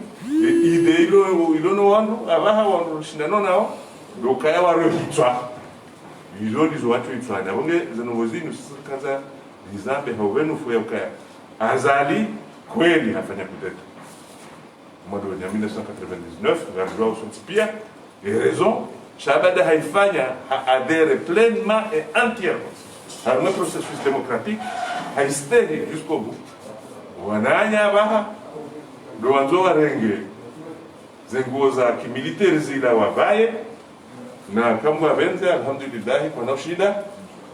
ide ilo no wandu abaha wandu shindano nao dokaya warohitwa hizo watu itfanya bonge zanowozini kaza nizambe hawenu fuya ukaya azali kweli hafanya kudeta mwado wa 1999 rajua usantipia et raison Shabada haifanya adhère pleinement et entièrement à un processus démocratique haisteri jusqu'au bout wananya baha ndo wanzo warenge zenguo za kimilitari zila wabaye na kama benze alhamdulillah kwa na shida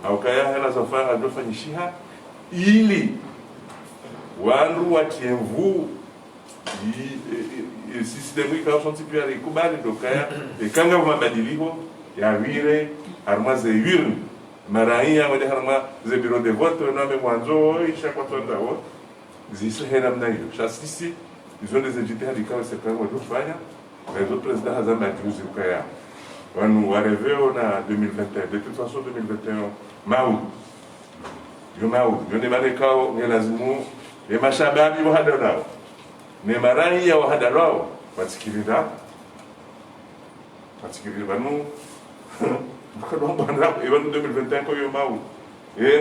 au kaya hela za fanya adofanyisha ili wandu watiemvu sistemu ikawasonti pia ikubali dokaya ikanga mabadiliko ya vile armaze yurn maraia wale harma ze bureau de vote na me mwanzo isha kwa tonda wo zise hena mnayo chasisi hizo ndizo jitihada ikawa serikali walifanya na hizo president hazama juzi ukaya wanu wareveo na 2021 de toute façon 2021 mau yo ne marekao ni lazimu ni mashababi wa hada nao ni marai ya wahada nao wasikirira banu bana ewan 2021 ko yo mau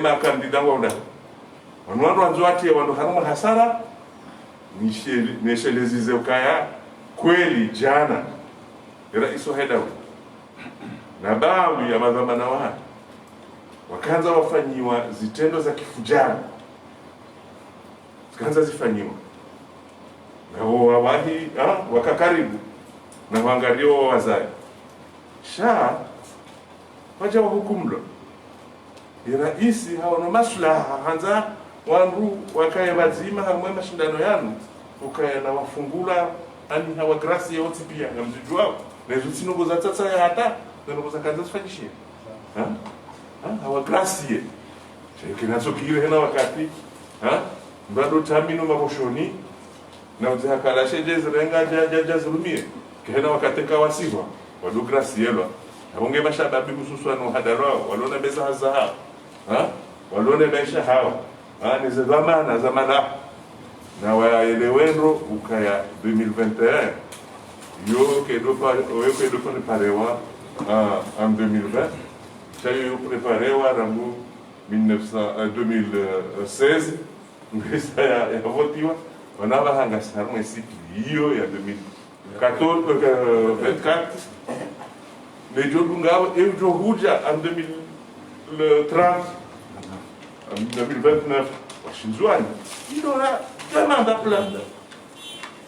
makandida wanda wanu wanzo ati wanu haruma hasara nishelezize ukaya kweli jana rais hedawi na baadhi ya madhamana wao wakaanza wafanyiwa zitendo za kifujara zikaanza zifanyiwa na wawahi wakakaribu na waangalio wazai waja wahukumlo iraisi hawana maslaha hanza wandu wakaya wazima hamwe mashindano yanu ukaya na wafungula ani hawa grasi ya oti pia na mzijuao na hizo sinogo za tata ya hata na nogo za kaza zifanyishie hawa grasi ye kinacho kile hena wakati mbado tamino maboshoni na uzihakala sheje zirenga jaja zurumie kihena wakati kawasiwa wadu grasi yelwa Honge mashababi hususan wahadaro walona beza hazaha walona maisha hao ni zamana na waelewendo ukaya 2021 yo kedo preparewa en 2020 chayo preparewa rangu 2016 ngisa ya votiwa wanaba hanga sarmo siku hiyo ya 2024 mais je huja en 2030, en 2029, Shinzouane, il aura 2 mandats pleins.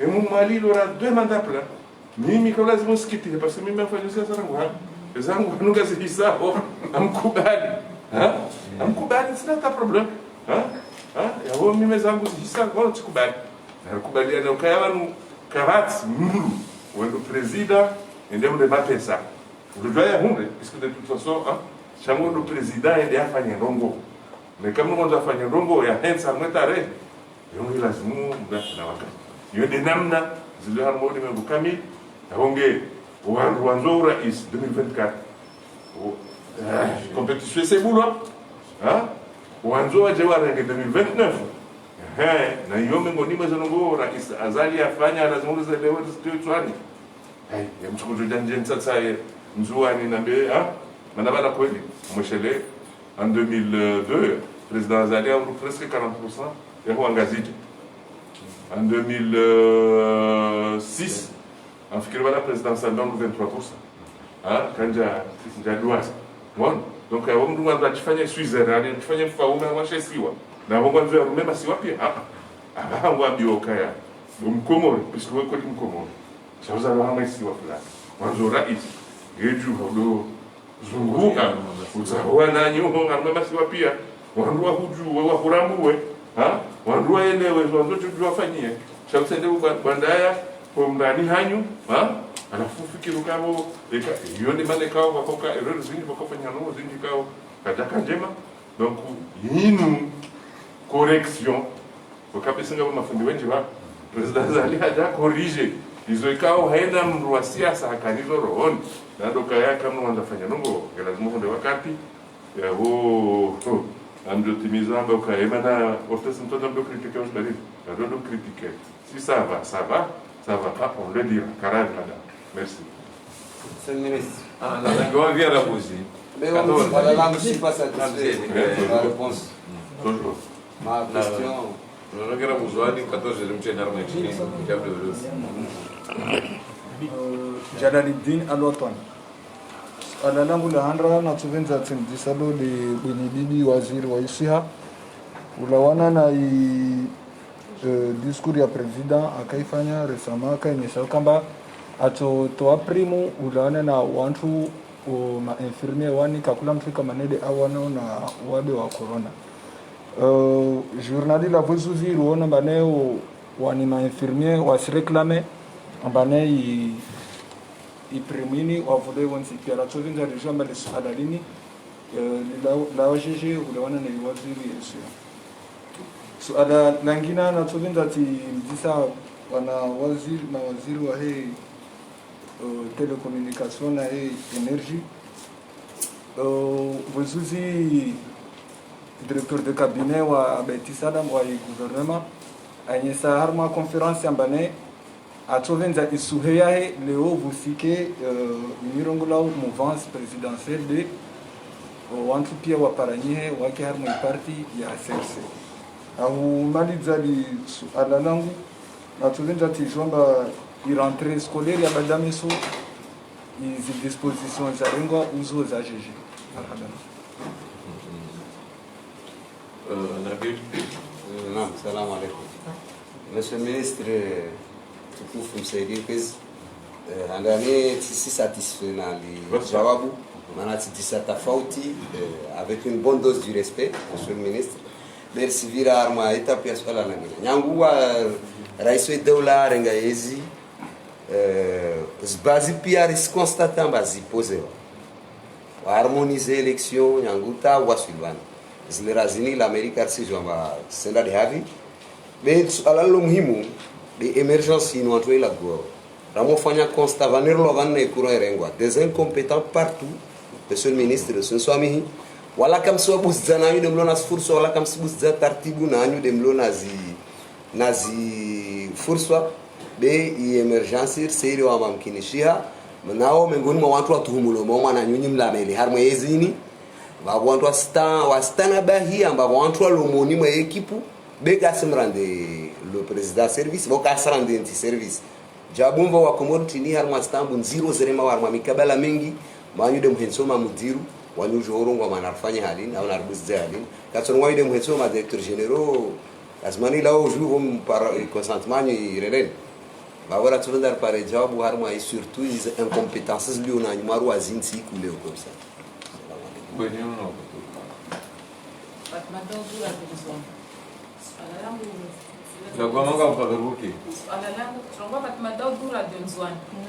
Et mon Mali, il aura 2 mandats pleins. Ni Nicolas Mosquiti, parce que même fait ça, les Angouans nous ont dit ça, Amkoubali. Amkoubali, c'est pas un problème. Et avant, mes Angouans disent ça, bon, tu Koubali. Amkoubali, il y a un Karat, où le président, il aime débattre ça. Le doyen hunde, puisque de toute façon, chaque le président est à faire un rongo. Mais comme nous avons fait un rongo, il y a un sans métaré. Et on est là, il y a des namna, je le harmonie de Bukami, Hongé, ou un Rwanzo Raïs 2024. Compétition, c'est boulot. Ou un Zoa Jawara 2029. Na yome ngoni mazongo Raïs Azali afanya lazima zelewe zitwani. Ya mchukuzo janjen sasa Nzouani Nambe, Manabala Kweli, Mochele, en 2002, président Azali a presque 40%, et Rwangazid. En 2006, en Fikirwala, président Saldon, 23%. Quand j'ai douas. Bon, donc, on doit faire Suisse, on doit faire Faouma, on doit Siwa. Dans le monde, on même Siwa Pia. On va bien au Kaya. Mkomori, puisque vous connaissez Mkomori. Ça vous a ramené Siwa Pia. On aura ici. Geju hado zunguka utawa nanyo ngarma masiwa pia wandu huju wa hurambuwe wandu elewe wandu tujua fanyie chamsende bandaya kwa mdani hanyu alafu fikiru kabo yonde mane kao bakoka erreur zingi bakoka nyano zingi kao kataka njema donc yinu correction kwa kabisa ngabo mafundi wengi ba president Zali haja corriger hizo ikao haenda mru wa siasa akanizo rohoni na doka yake kama wanafanya nongo lazima hunde wakati ya amjo timizanga ukaemana ofte sintoza mdo critiquer on bari na do critiquer si ça va pas on le dira carré madame merci c'est le ministre la grande vient la poser mais voilà là je suis pas satisfait de la réponse toujours ma question non era Muzwani 14 de mchana na chini kabla Jalaluddin Alwatan. Swala langu la handra na tuvenza tsimdisalo li bibi waziri wa isiha ulawana na diskuri ya president akaifanya resama akaonyesha kwamba atotoa primu ulawana na watu ma infirmier wani kakula mfika manede awana na wade wa corona. Journali la vuzuzi ruona baneo wani ma infirmier wasireklame ambane iprimini wavule wansi pia la tuvinza rejo mbele adalini la wajeje ulewana na waziri yesu suala langina na tuvinza ti mdisa wana waziri wa hii telecommunication na hii energy vuzuzi directeur de cabinet wa Beti Sadam wa gouvernement anyesa harma conference ambane atovenza isuheya he leo vusike mirongo lao mouvance présidentielle de wantu pia waparanyihe wake harma parti ya CRC au maliza li suala langu atovenza tijomba rentrée scolaire ya badameso izi dispositions za lengwa uzo za GG marhaban. Nabil. Naam, salamu alaikum. Monsieur le ministre, tukufu msaidie kwezi andani si satisfait na jawabu maana tisa tofauti avec une bonne dose du respect, monsieur le ministre. Merci vira arma étape ya swala na mimi. Nyangu wa rais wa dola renga hizi zbazi pia ris constatant bazi pose wa harmoniser élection nyanguta wa Sylvane zilerazini la Amerika sijomba senda de havi be alalo muhimu de emergence ino antwe la go ramo fanya constat vanir lo vanne courant rengwa des incompétents partout monsieur le ministre de Swami wala kam so buzana yu de mlona furso wala kam buzza tartibu na anyu de mlona nazi furso be emergence seri wa mamkinishia mnao mengoni mwa watu watuhumulo mwa na nyunyi mlameli harmo yezini babantu wastana bahi ambao wantu alomoni mwa ekipu beka semrande le président service boka sarande anti service jabumva wa commodity ni harma stambu 00 warma mikabala mengi manyu de mhensoma mudiru wanyu jorongo manarfanya halin au narbuzza halin katson de mhensoma directeur généraux asmani lao jour par consentement ni relen bawara tundar pare jawabu harma et surtout les incompétences liona nymaru azinsi kuleo comme ça.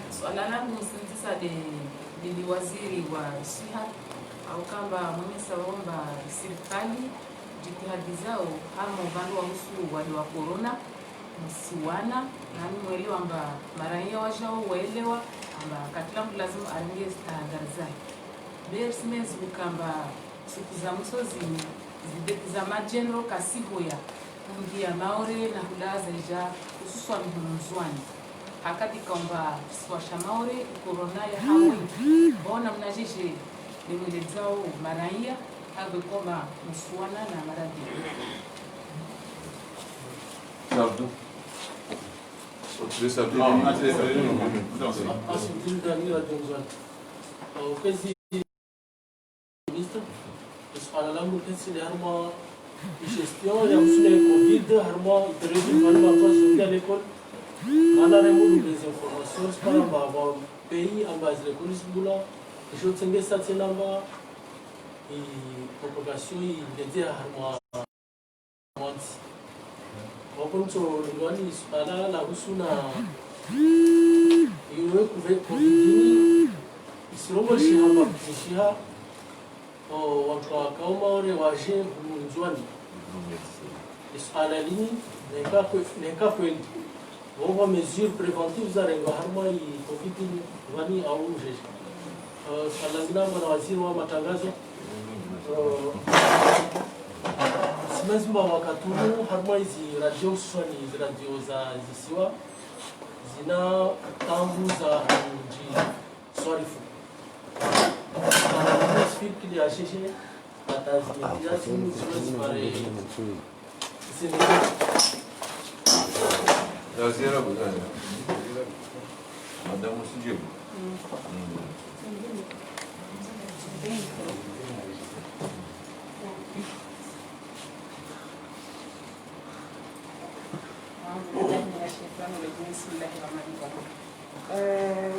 Swala langu sasa ni waziri wa siha au kamba mwenye omba serikali jitihadi zao hamo vandu wa usu wale wa corona msiwana na mwelewa amba maraia wajao waelewa amba katila mtu lazima alinge tahadhari zake bersmez bukamba siku za msozi za majenero kasiboya kungia maore na hulaza ija hususwa mzwani akati kwamba swasha maore corona ya hawi bona mnajeje ni mwele zao maraia hawe koma msuana na maradhi Sardu. Swala langu kesi ni harma gestion ya msune Covid harma interview harma kwa zokia l'école mana remulu les informations para ba pays ambas l'école sibula je tenge ça tena e propagation e de harma monti wakonto ngani swala la husuna iwe kuve Covid isiromo shihamba kishiha watu wakauma wale waje mzwani swala lini neka kweli wao mesure préventive za rengo harma i Covid wani au jeje swala zina mwana waziri wa matangazo simazima wakaturu harma hizi radio swani hizi radio za zisiwa zina tambu za mji swarifu que a gente atazia simu pare Razira bugana. Madame Sijibu.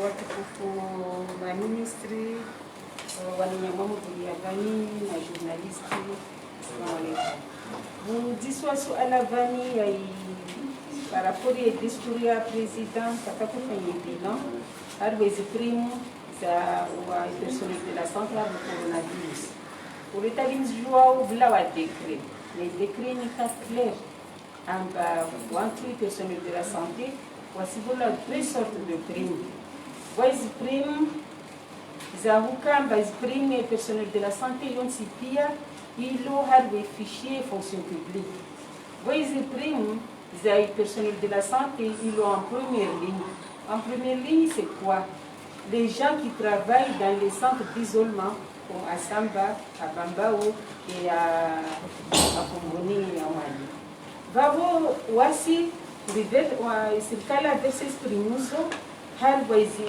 Watukufu maministri walinyamamu kuliagani na journalisti mudiswa suala vani ya par rapport à desturi ya president katakufanya bilan harwezi primo za wa personnel de la santé ya coronavirus ulitabins joao bila wa décret les décrets ni pas clair amba wantu personnel de la santé wasivula 3 sortes de primes. Hizi prime za hukamba, hizi prime personnel de la santé yonsi pia ilo harwe fichier fonction publique. Hizi prime za personnel de la santé ilo en première ligne. En première ligne, c'est quoi? Les gens qui travaillent dans les centres d'isolement, comme à Samba, à Bambao et à Komboni et à Wani. Vavo wasi serikali verse primuso harwa hizi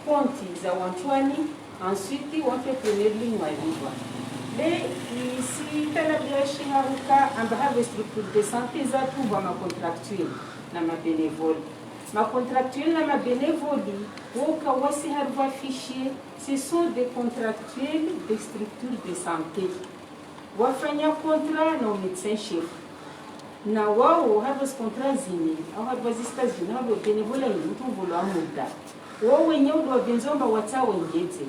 konti za wantwani, ensuite watu première ligne walivwa. Mais ici tena biashi haruka amba harwa structure de santé za tuva ma contractuel na ma bénévole. Ma contractuelle na ma bénévole, woka wasi harwa fichier, ce sont des contractuels des structures de santé. Wafanya contrat na médecin chef. Na wao harwa contrat zini, au harwa zista zini, harwa bénévole ni mtu mvolo amuda. Wao wenyewe ndo wabenzomba wata wengeze.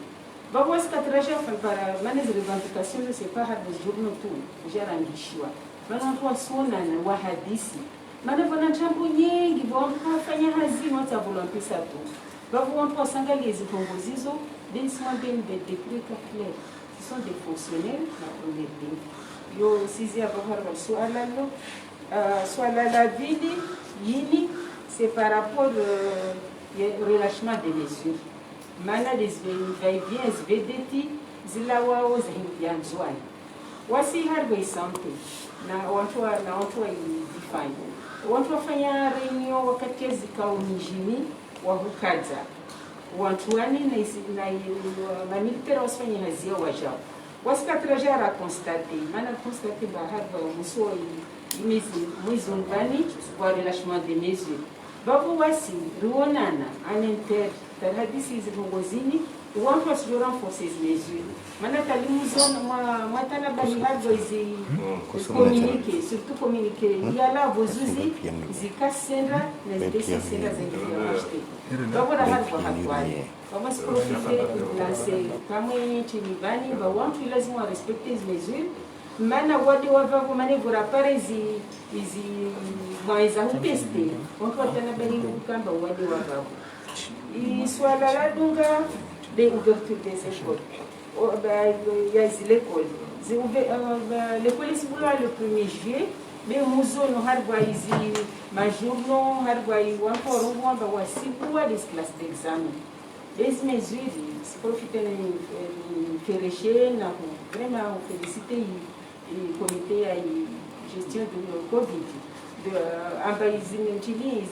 Babo wasikatraja para manes revendication ne c'est pas harwa journaux tout, jarangishwa. Mana watu wasona na wahadisi. Mana vona jambo nyingi wafanya hazima watavula mpesa tu. Babo watu wasangalia hizo kongozizo, densi mwambeni de décret clair. Ce sont des fonctionnaires na première ligne. Yo sizi ya bahar swala lo swala la vili yini c'est par rapport au relâchement des mesures. Mana des va-et-vient SVDT zila wao zahimbianzwani. Wasi harwe santé na watu wa define. Watu wafanya reunion wakati zikao mijini wa hukaza. Watu wani na manilitera wasifanya hazia wajao. Wasikatraja ra constate. Mana constate bahar wa muso mwezi ungani wa relâchement des mesures. Babu wasi ruonana anenter tarhadisi hizi vongozini watu wasijua renforcer hizi mesures. Mana talimu zone mwatana bali harbo hizi communiquer, surtout communiquer yala bozuzi zikasenda na zikasenda zenye acheter. Babu na harbo hatwani. Kama sprofite lancer kama nchini bani ba watu lazima respecter hizi mesures. Mana wadi wavavo mane vorapare hizi maiza huteste. Watu watana bali kukamba wadi wavavo. Swala la dunga de ouverture des écoles. Il y a l'école. L'école est le 1er juillet, mais nous avons ici ma journée, nous avons encore des classes d'examen. Les mesures, c'est profiter de faire vraiment féliciter le comité de gestion de Covid.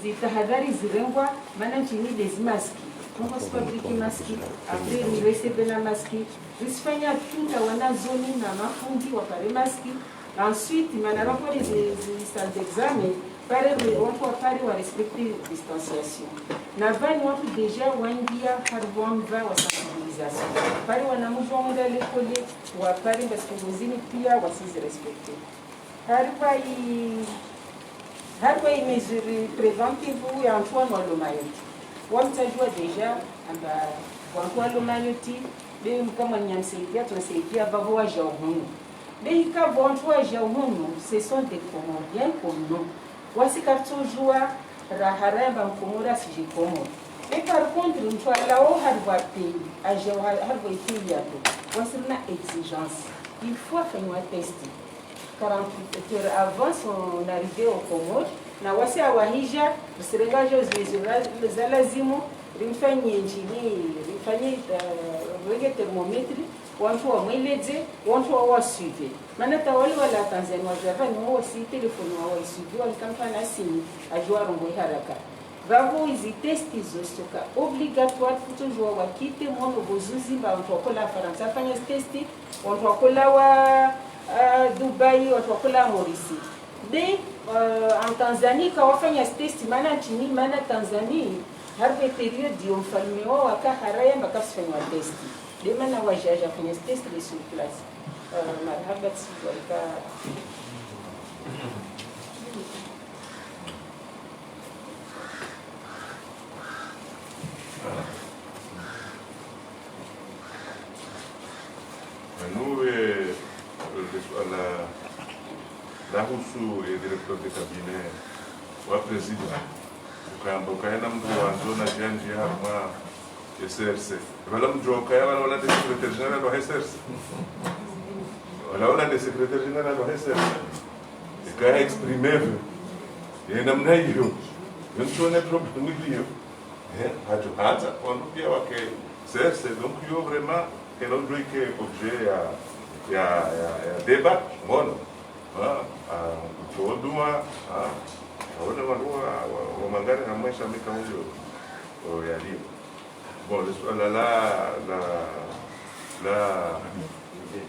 Ils tahadhari zirengwa maana nchini des masques. Kwa fabrique masques, après ni recevoir na masques, risifanya tuta wana zoni na mafundi wapare masques. Ensuite, mana rapport des salles d'examen, pare watu wapare wa respecter distanciation. Na vani watu deja waingia harvonva wa sensibilisation. Pare wanamujwa mwenda l'école wapare baskongozini pia wasizi respecter. Harwa hii mesure préventive ya Antoine Walomayoti. Wamtajua deja amba Antoine Walomayoti be kama nyamsaidia tunasaidia bavo wa jauhunu. Be ka watu wa jauhunu ce sont des Comoriens comme nous. Wasikartojua raharamba mkomora sijikomo. Mais par contre une fois là-haut harwa pays a harwa pays yato. Wasirna exigence. Il faut faire un test. 48 heures avant son arrivée au Comores, na wasi awahija usirengaje za lazimu rimfanyie njini rimfanyie wege thermometri watu wa mweleze watu wa wasuive maana tawali wala Tanzania wajava ni wasi telefoni wa wasuive walikamfana simu ajua rombo haraka vavo hizi testi zostoka obligatoire toujours wakite mono bozuzi ba watu wakola Faransa fanya testi watu wakola wa Dubai watu wakola Maurice. De en Tanzanie kwa wafanya test mana nchini mana Tanzania harbe period ya mfalme wao akaharaya mpaka kufanya test. De mana wajaja fanya test de sur place. Marhaba walika la husu ya directeur de cabinet wa president ukaenda mtu wanzo na janji harma SRC wala mtu ukaya wala de secrétaire général wa SRC wala de secrétaire général wa SRC ikaya exprimer yena mna hiyo mtu ana problème hiyo hata quando pia wake SRC donc yo vraiment que l'on doit que objet ya débat bon tuoduma aona manua wa mangari na maisha mika huyo yaliyo bon le soir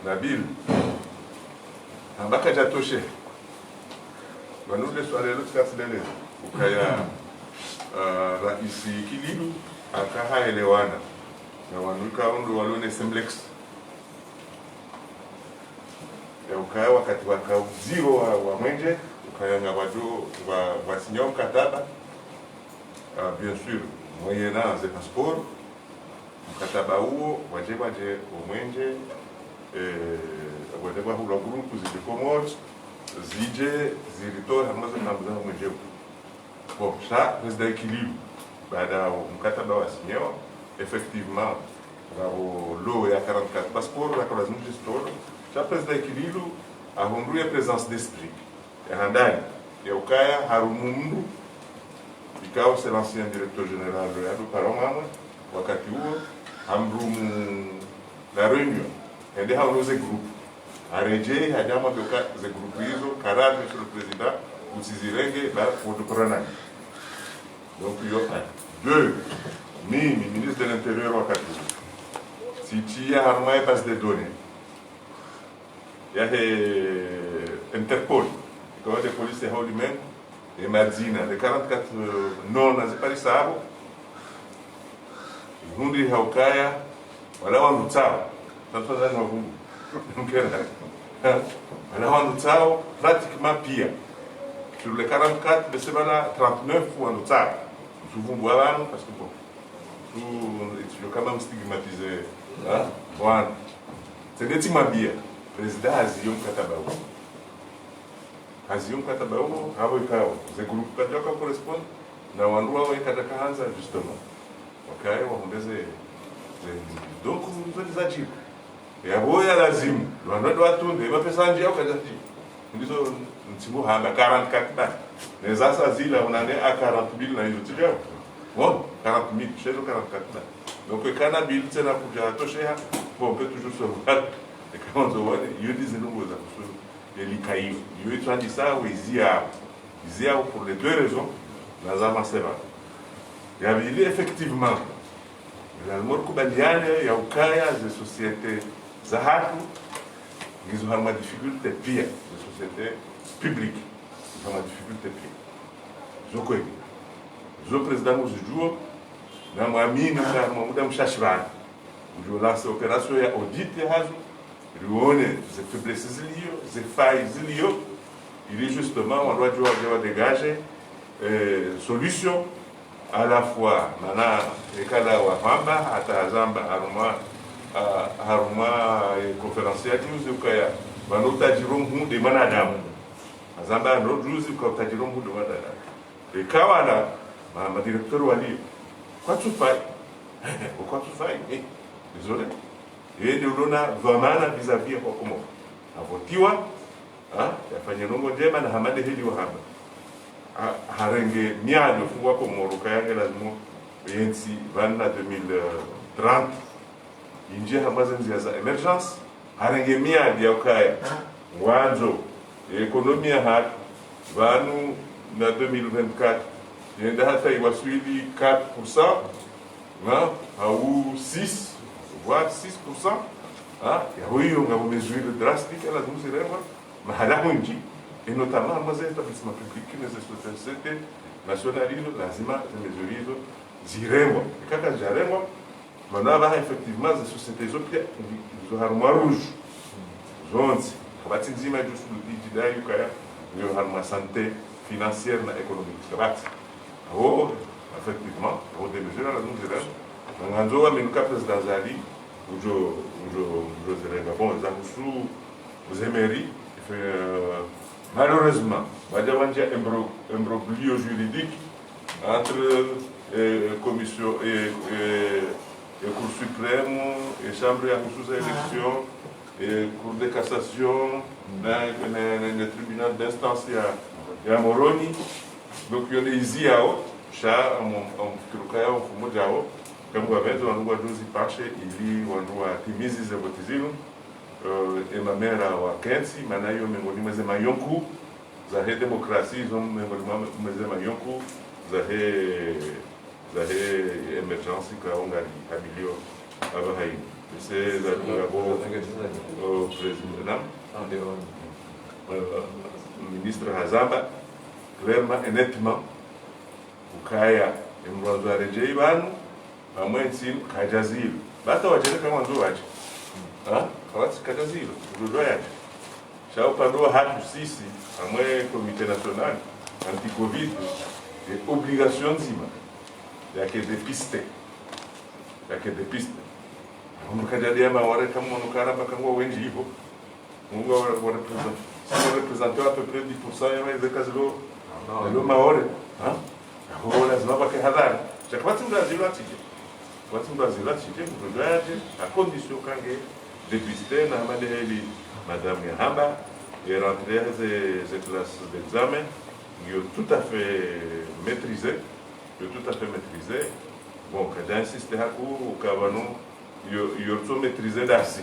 la bill ambaka jatoshe banu le soir le tkasilele ukaya raisi Kililu akahaelewana na wanuka ondo walone Semblex ya ukaya wakati wakauziro wa mwenje ukaya nga wado wasinyo mkataba bien sûr moyena ze passeport mkataba huo waje umwenje wade wa hula grupu zile komot zije zilitoa hamaza namza mwenje bon ça président Kililu baada mkataba wasinyo effectivement lo ya 44 passeport la kwa zimji store cha président Kililu ahundruye présence d'esprit ya ndani ya ukaya harumundu ikao c'est l'ancien directeur général ya do Paromama wakati huo amrumu la réunion ende haunoze group areje hajama doka ze group hizo karate sur le président usizirenge ba kutokorana donc yo deux mimi ministre de l'intérieur wakati si tu y a harma base de données il y a Interpol quand les policiers ont lui-même et Madzina les 44 non na zipari sabo hundi haukaya wala wanutao tanto za ngumu ngera wala wanutao pratiquement pire sur les 44 de sebana 39 wanutao souvent boivano parce que bon tu quand même stigmatisé hein bon c'est des timabia président Azium Katabao habo ikao ze groupe kajoka correspond na wandu wao ikataka hanza justement okay waongeze donc nous zajibu ya boya lazima wandu watunde mapesa nje au kajaji ndizo ntimu hamba 44 ba les asazila unane a 40,000 na hizo tijao bon 40,000 chez 44 ba donc kana bil tena kuja toshea bon on peut toujours se voir et quand on voit il y a des nouveaux affaires Elikaïo. Il veut dire ça, oui, Zia pour les deux raisons, la Zama Seva. Il y avait effectivement, l'Almor Kubadiane, il y a Ukaya, des sociétés Zahatu, ils ont des difficultés pires, des sociétés publiques, ils ont des difficultés pires. Je connais. Je président Mouzoujour, dans ma mine, dans mon chachvan, je lance l'opération, il y a audit, ces faiblesses, ces failles, il est justement, on doit dégager solution à la fois, maintenant, les cas là, Wapamba, Atazamba, Haruma, conférencier, Kaya, Manota Jirom de Manadam, Azamba, Nodruz, Kota Jirom de Manadam. Et Kawala, ma directeur Wali, quoi tu fais? Pourquoi tu fais? Désolé. Yeye unaona dhamana vis-à-vis kwa komo avotiwa yafanye nongo njema na hamade hili wa haba harenge miado fungwa kwa moruka yange lazima yensi vana 2030 inje hamaze nzia za emergence harenge miadi ya ukaya mwanzo ekonomia hatu vanu na 2024 yenda hata iwaswili 4% na au 6 voire 6%, il y a eu une mesure drastique à la douce et notamment dans les établissements publics, les sociétés nationalisées, les mesures ziremo. Et quand j'arrive, maintenant, effectivement, les sociétés ont un armoire rouge. Donc, on va dire que nous avons une santé financière et économique. Oh, effectivement, il y a des mesures à la douce. Nous avons un président Zali. Bon, vous aimeriez, malheureusement, il y a un imbroglio juridique entre commission et Cour suprême et chambre ya kusuza élection et Cour de cassation na tribunal d'instance ya Moroni. Donc yone izi yao sha mfikiruka yao mfumo jao kama wavezo wanugwa dozi pashe ili wanua timizi ze botizilu emamera wa kensi maana hiyo miongoni mweze mayonku za he demokrasi hizo miongoni mweze mayonku za he emergency kwa ungali habilio aba haini c'est za ngabo president nam ministre Hazamba clairement et nettement ukaya emrwazo arejei banu amwensi kajazilo bata wajele kama ndo waje kawati kajazilo ndio yaje chao pando hatu sisi amwe comité national anti covid et obligation zima yake depiste mkajadia maware kama mnukaraba kama wengi hivyo mungu wa représenter à peu près 10% ya hizo kazi lo maore ho lazima bake hadhari chakati mdazilo atije watu mdazilo atije mdodaje à condition kange dépister na hamade heli madame Yahamba et rentrer ces classes d'examen tout à fait maîtrisé bon quand j'insiste haku ukabano yo to maîtriser dasi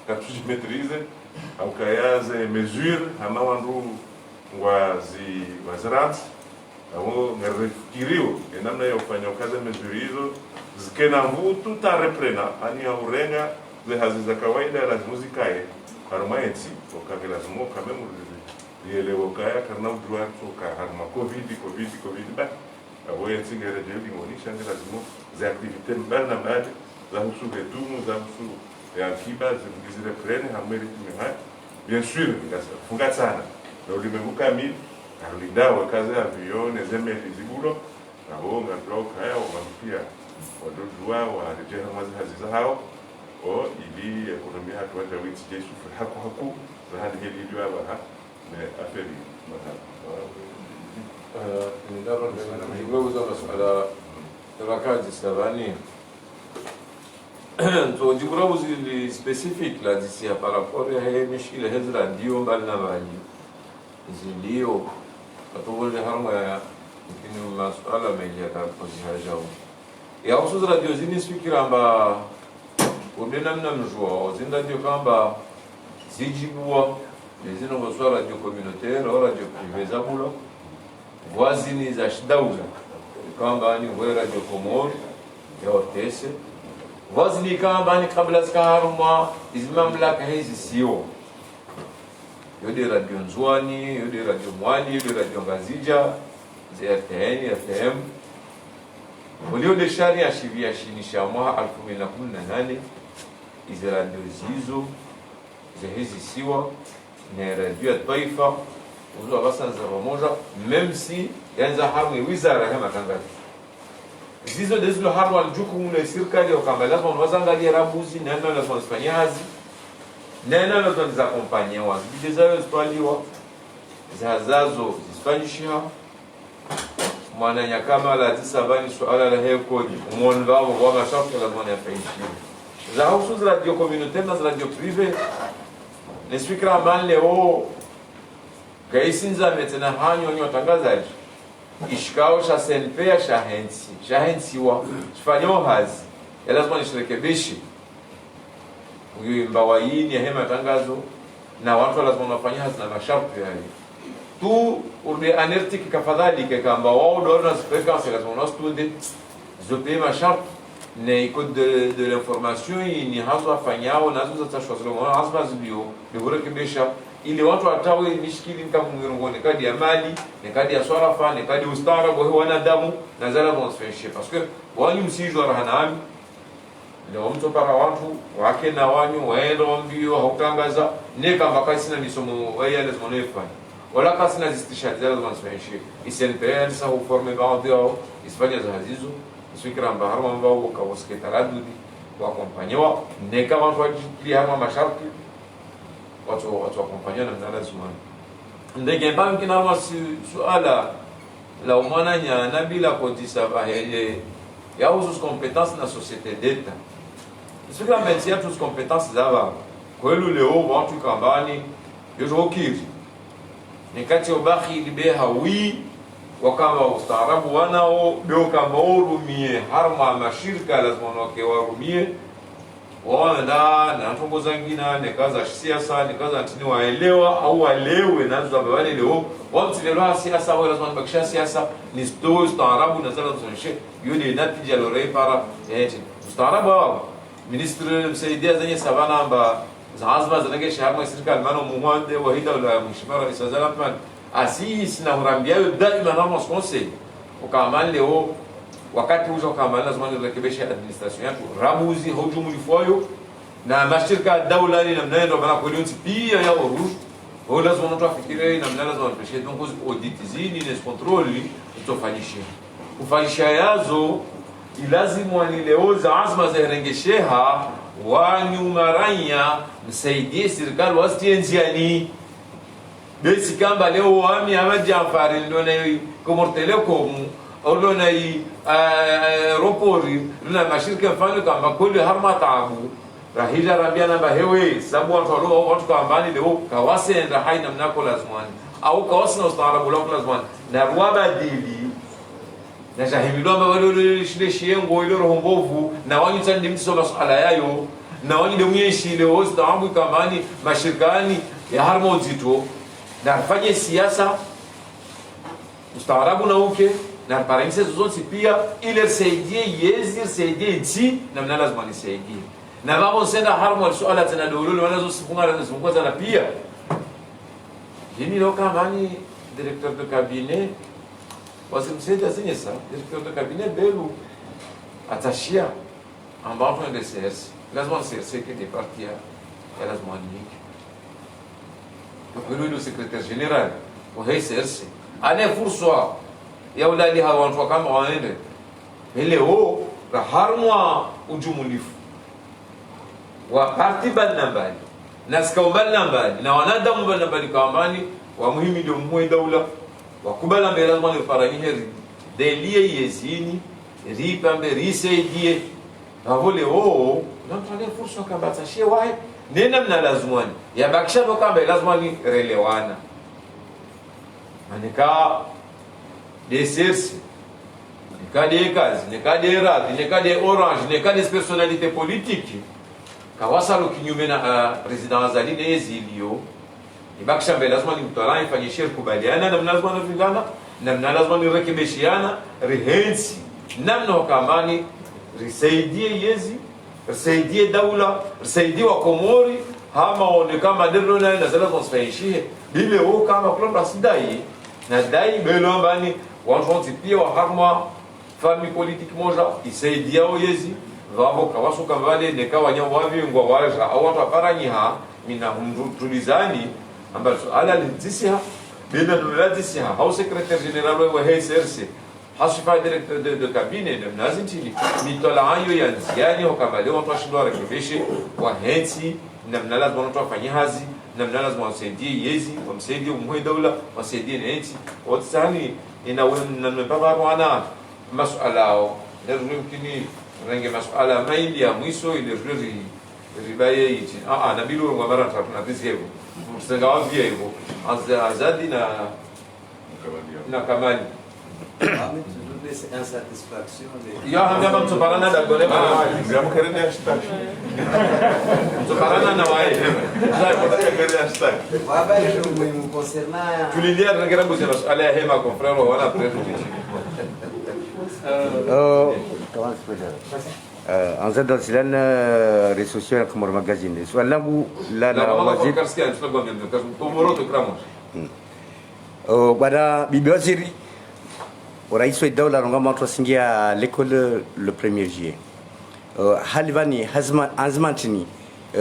quand tu maîtrises au kayaze mesure hama wandu wazirat au ngerefikirio namna ya kufanya kazi mesure hizo zikena mvutu ta reprena ani ya urenga ze hazi za kawaida lazima zikae harmaensi wakati lazima kama lielewa kaya karna udwa toka harma covid ba awoye tsigere jeli ngonisha lazima za activité mbana mbali za husu vetumu za husu ya akiba zingizile prene hamweli tumeha bien sûr funga sana na ulimwengu kamili alinda wakazi avion ezemeli zibulo na honga bloka yao wampia wadodwa wa rejea mazi haziza hao o ili ekonomia hatu waja witi jesu haku za hadi hili diwa ha na aferi ningeweza masuala tawakaji savani to jikura uzili specific la disi ya par rapport ya mishile hezra dio mbali na mali zilio atobole harma ya kini masuala meja ta pozihajao ya usuza radio zini fikira amba udena mna mjua zinda dio kamba zijibwa lezino kwa radio communautaire au radio privée zabulo voisini za shidauza kamba ni radio Komoro ya Ortese voisini kamba ni kabla zikaharuma izimamlaka hizi sio yode radio Nzwani yode radio Mwali yode radio Ngazija ZRTN FM ulio de sharia shivia shinisha mwaka 2018 hizi radio zizo hizi siwa na radio ya taifa uzo basa za pamoja même si yanza hamu wizara kama tangazo zizo dezo hamu aljukumu na serikali kama lazima wazangalia rabuzi na ndio lazima wasifanye hazi na ndio lazima za kompanyia wazi bidezayo zipaliwa zazazo zisifanyishia mwana nyakama la tisabani swala la hekodi umonva wa mashafu lazima yafanyishia za husuza radio communautaire na radio privée nesfikra mali leo kaisinza metena hanyo nyo tangazaji ishikao cha senpea shahensi wa shifanyo hazi ya lazima nishirekebishi huyo mbawaini ya hema tangazo na watu lazima wafanye hazi na masharti yani tu urde anertiki kafadhali kamba wao ndo na frequence lazima unastunde zope masharti ne code de l'information ni hazo afanyao nazo zatashwa hasba zibio kurekebisha ili watu watawe mishikili kama ngirongone kadi ya mali ne kadi ya swarafa ne kadi ustara kwa wanadamu na zala bonsfenshi parce que wani msijwa rahanami leo mtu para watu wake na wanyu waenda mbio hautangaza ne kama kasi na misomo waya lazima nefanya wala kasi na zistisha zala bonsfenshi isenpel sa uforme baadhi Espanya za hazizo fikra mba harma mba kwa wasketaradudi kwa kompanyewa ne kama watu wajili harma masharti watu wakompanyana na lazima ndege mbangi na wasi suala la umana nyana bila kodisa bahele ya usus compétences na société d'État. Isso que a medicina tus compétences zava. Kwelu leo watu kambani yozo okiri. Nikati obaki libe hawi wakama ustaarabu wanao beo kama urumie harma mashirika lazima wake warumie waanda na tongoza ngina nikaza siasa nikaza ntini waelewa au walewe nazo wale leo wamtilelo siasa wala lazima bakisha siasa ni sto ustaarabu na zala zoneshe yule natija lore para eti ustaarabu wao ministre msaidia zenye savana amba zazma zanage shahama serikali mano muhande wahida wala mshimara isazala pan asis na urambia daima na mos conseil ukamani leo wakati uzo kama lazima nirekebishe administration yetu rabuzi hujumu lifoyo na mashirika daula ni namna ndio bana kulinzi pia ya oruj au lazima mtu afikirie namna lazima tupeshe donc audit zini na control tutofanyisha kufanyisha yazo ilazimu wanileoza azma za rengesheha wanyumaranya msaidie serikali wasienziani basi kamba leo wami amajafari ndio na komortelekom olona aeropori luna mashirika mfano kama kweli harma taabu rahija rabiana bahewe sababu watu kambani leo kawasenda haina mnako lazimani au kawasina ustaarabu lao lazimani na ruaba dili na jahimilwa wale shile shiengo ile roho mbovu na wanyu tandi mtiso masuala yayo na wanyu demyeshi leo ustaarabu kambani mashirikani ya harma uzito na fanye siasa ustaarabu na uke na parense zote pia ile saidie yezi saidie nchi na mna lazima nisaidie na babo senda harmo swala tena dolo wanazo sifunga na pia yini loka mani directeur de cabinet wasimsaidia zenye sa directeur de cabinet belu atashia ambapo ndio CS lazima CS que des parties ya lazima ni le secrétaire général au CS ane fursa ya ulali hawa watu kama waende leo raharmwa ujumulifu wa parti banambali na skaumbali nambali na wanadamu banambali kamani wa muhimu ndio mwe daula wakubala mbele lazima nifaranyie delie yezini ripambe risaidie na vole na mtale fursa kama tashie wae nena mna lazimani ya bakisha kama lazima ni relewana anika des cas des cases, des cas des rats, des cas des oranges, des cas des personnalités politiques. Kawasalo kinyume na president Azali na Ezilio. Ibakisha lazima ni mtwala ifanye shirku kubaliana na lazima navingana na lazima ni rekebishiana rehensi namna wakamani risaidie yezi risaidie daula risaidie wa Komori hama one kama dero na zala konsfaishie bile kama klomba sidai na dai belombani wanjonti pia wa harma fami politique moja isaidia oyezi vavo kawasu kambale neka wanya wavi ngwa waja au watu aparanyiha mina tulizani ambazo ala lizisiha bila nulazisiha au secrétaire général wa HCRC hasifa directeur de cabinet na mnazintili mitola ayo ya nziani wakambale watu ashindwa rekebishe wa hensi na mnalazi watu wafanye hazi na mnalazi wasaidie yezi wamsaidie umwe daula wasaidie nchi wote sani ina mpaka wana masualao ndio mkini rangi masuala maili ya mwiso ile rudi ribaye hichi na bilu ngwa mara tatu na bizi hivyo msenga wavia hivyo azadi na kamali ya hanga mtu parana da gole ndio mkerende hashtag mtu parana na wae mkerende hashtag baba ndio muhimu concernant tulilia rangira buzi masuala ya hema confrero wala prejudice أنزل دلسلان ريسوسيال كمر مجازين سؤال لابو لا لا وزير كرسيان شلون قام يبدو كمورو تكرموش بعد بيبوزيري ورئيس الدولة رغم ترسنجيا l'école le 1er juillet halivani azmantini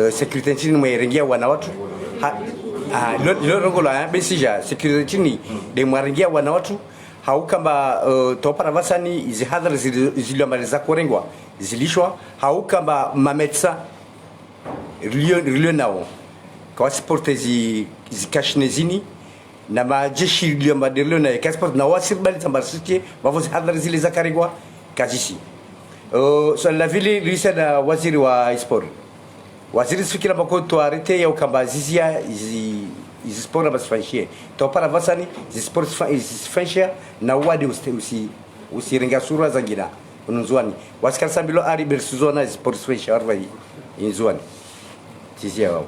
sécurité nchini mwarengia wana watu lo rogola besija sécurité nchini de mwarengia wana watu haukamba topara vasani izi hadhara ziliyomaliza kurengwa zilishwa haukamba mametsa rilio nao kwa sporte zikashinezini na majeshi iliyombadilio na export na wasibali tambarisikie mavozi hadhari zile za karigwa kazishi. Swali la vile lilisa na waziri wa sport. Waziri sifikira bako tuarete ya ukambazizia izi sport basifanyie. Topara vasani izi sport isifanyia na wadi usirenga sura za ngina ununzuani. Wasikara sambilo ari bersuzona izi sport isifanyia warwai inzuani. Tizia wao.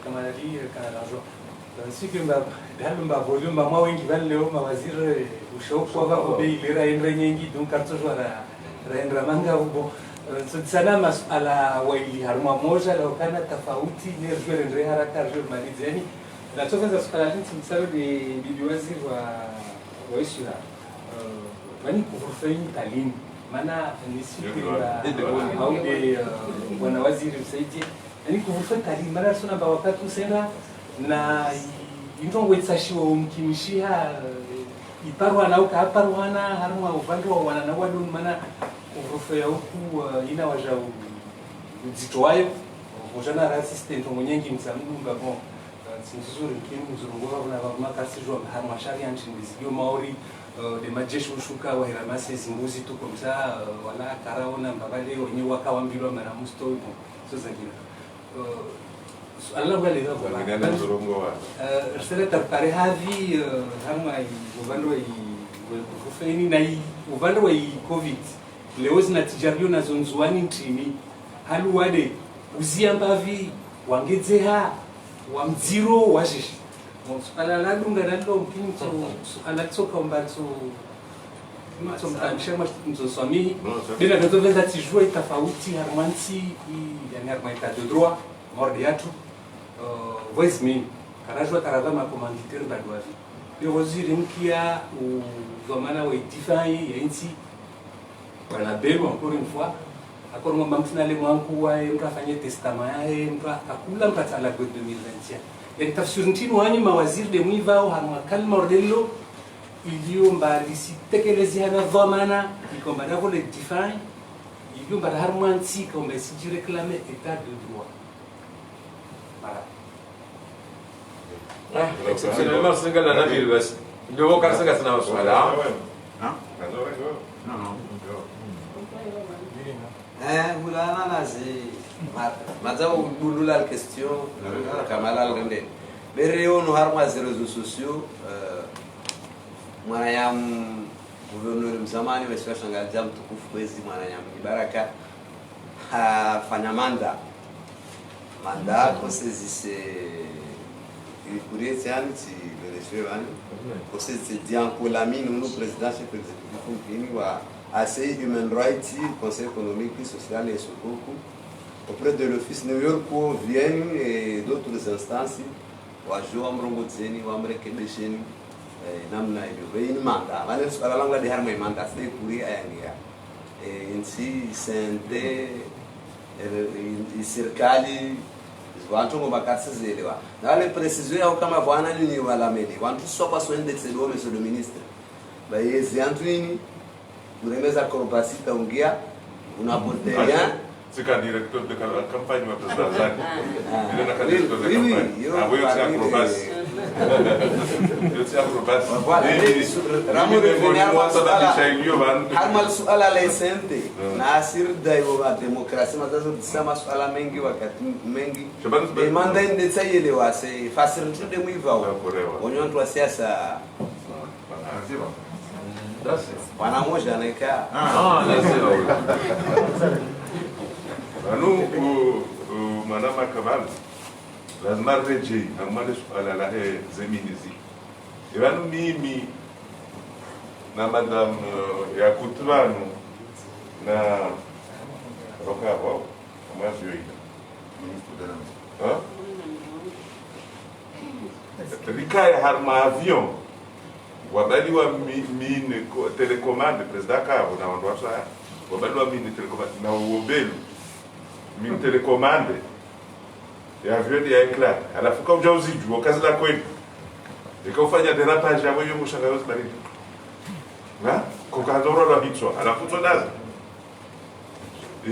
Kama nali kana lazo. Sikimba dalumba volume mwa wengi leo mawaziri ushauku kwa bei lera endre nyingi donc kartozwa raendra manga huko sana masala waili haruma moja la kana tofauti ni rejure ndre haraka rejure malizeni na tofauti za swala linti msalo ni bibi waziri wa Isura wani kufanya talimu maana ni sikimba au de wana waziri msaidie yani kufanya talimu maana suna ba wakati usenda na intongo itsashiwa umkimishia iparwa na ukaparwana harumwa upandwa wana na wadu mana urufea huku ina waja uzito wayo ujana assistant mwenyengi msambu ngabo sinzuri kimu mzurungo na makasi jwa harumwa sharia nchini bizio maori de majeshi ushuka wa hiramase zimbuzi tu komsa wala karaona mbabale wenye wakawambilwa mara musto so zagira Allah wale hapo Ngana zorongo wa risala tarpare havi harma uvando kufeni na uvando wa covid leo zinatijario na zonzuani ntini halu wade uziambavi wangedzeha wa mziro washishi ala la dunga nalo mpinto ala tsoka mbatso mto mtamsha mto swami bila ndotoveza tijua tofauti harmanti yani harma ita de droit morde yatu voice me karajwa karavama commanditaire badwavi yo waziri mkia uzomana wa define ya inti wana belo encore une fois akoro ngomba mtunale mwangu wa mtu afanye testament yae mtu akakula mpatala kwa 2021 yani tafsiri ntini wani mawaziri de mwivao hanwa kalma ordello iliyo mbali sitekelezi hana dhamana ikomba na vole define iliyo mbali harmanti komba si réclamer état de droit. Exceptionnellement, c'est la navire bas. Le haut car c'est que c'est un soir. Mulana nazi mazao bulula la question kamala ngende bereo no harma z réseaux sociaux mwanayam gouverneur mzamani wa shanga jam tukufu kwezi mwanayam baraka fanya manda konsezise ilikuria yani ti le recevoir konsezise dianko lamine no président chef exécutif kini wa ACI Human Rights, Conseil économique, social et Sokoku, auprès de l'Office New York, Vienne et d'autres instances, Wajo Amrongo Tseni, Wamre Kebesheni, Namna Edo, Manda, à la langue de Harmé Manda, c'est pour y aller. Et ainsi, Sente, Circali, Wantu Mobakasa Zelewa. Dans les précisions, comme Wana Luni ou à la Medi, Wantu Sopa Soin de Tsedo, monsieur le ministre. Baye Antoine. Unaweza korobasi taongea unapotea sika directeur de campagne wa president zake ile na directeur de campagne wewe si korobasi wewe si korobasi ramo de venir harmal suala la sente na asir daiwa wa demokrasia matazo disama suala mengi wakati mengi demanda inde tsayele wase facilite de mwivao onyo ntwa siasa wana moja anaika lazima anu manama kabal lazima reje amale suala la zeminizi yanu mimi na madam ya kutlano na rokavo kama sio ida ministre de la rikaya harma avion wabali wa mine telecommande president kabo na wandu wasa wabali wa mine telecommande na uobelu mine telecommande ya avion ya eclat alafu kwa ujauziju wakazi la kweli ikafanya derapage ya wewe mshangazi baridi na kokadoro la hitso alafu todaza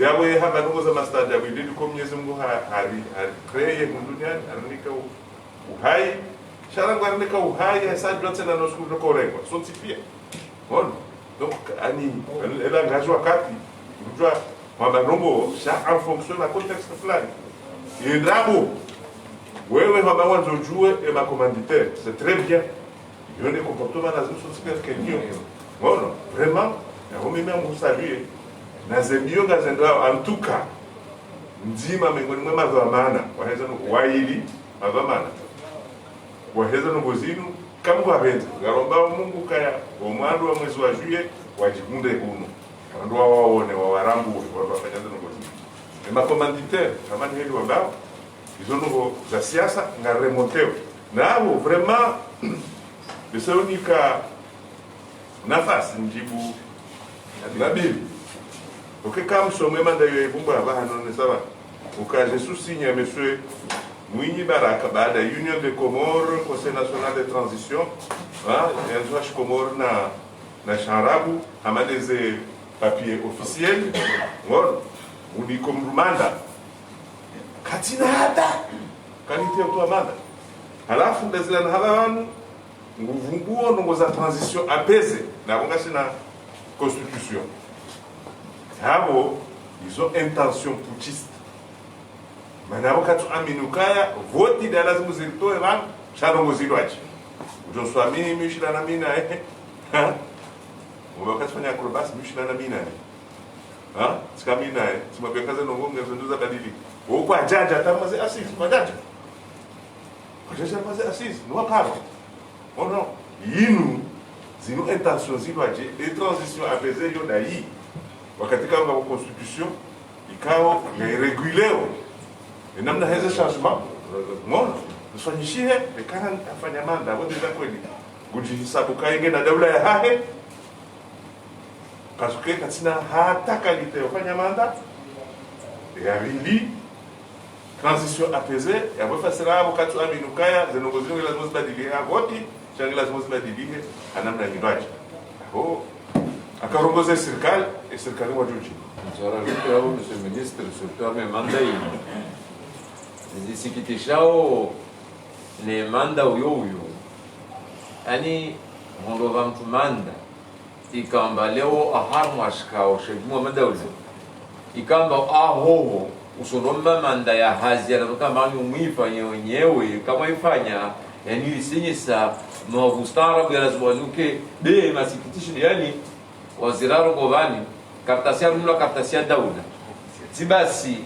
yawe haba nungo za mastada wili kwa Mwenyezi Mungu hari kreye duniani ananika uhai sharangwa ndeka uhai hasa jote na nosu korengwa so tipia on donc ani ela ngajwa kati unajua kwamba nombo sha en fonction na contexte fulani yendrabo wewe kwamba wanzo jue et ma commanditaire c'est très bien il y a des comportements lazima super kenyo bon vraiment na mimi même saluer na zemio ngazendo en tout cas mzima miongoni mwa madhamana waweza waili madhamana waweza ngozinu kama wabenza ngaromba Mungu kaya omwandu wa mwezi wa juye wajikunde kuno ndio waone wawarambu wafanya ngozinu ema commanditaire kama ni hili wabao hizo nugo za siasa nga remonteo nao vraiment bisonika nafasi njibu na bibi ok kama somwe manda yo ibumba abahano ne sawa ukaje sousigne monsieur Mwinyi Baraka baada Union de Comores Conseil national de transition yanzu Comores na sharabu amadeze papier officiel ngoro unikomrumanda katina hata kanite mtu amanda halafu ndezela na habanu nguvumbuo ndongo za transition apese na bongasi na constitution habo izo intention putschiste manabo katu aminukaya voti da lazima zitoe bana shadongo zilwachi ujoswamini mishila na mina ha wakati fanya acrobats mishila na mina ha sikamina simabekaza nongonga zinduza badili huko ajaja tamaze assis majaja ajaja tamaze assis no paro ono yinu zino intention zilwachi de transition apaisée yo dai wakati kama constitution ikao irreguleo namna hizo changement mbona usifanyishie bekana afanya manda wote za kweli kujihesabu kainge na daula ya hahe parce que katina hata kalite ufanya manda ya vili transition apaisée ya bafasira hapo katu aminukaya zinongozini lazima zibadilie voti changi lazima zibadilie anamna nyibaji oh akarongoza serikali serikali wa juji Zora vipi au monsieur le ministre surtout ame manda hii zisikitishao ni manda uyo yani ngondova mtu manda ikamba leo aharmu ashikao shegimwa manda uzo ikamba ahoho usonomba manda ya hazi ya kama ni umifanya wenyewe kama ifanya yani isinyisa mavustara bila zwazuke be masikitishi yani waziraro govani kartasia rumla kartasia daula sibasi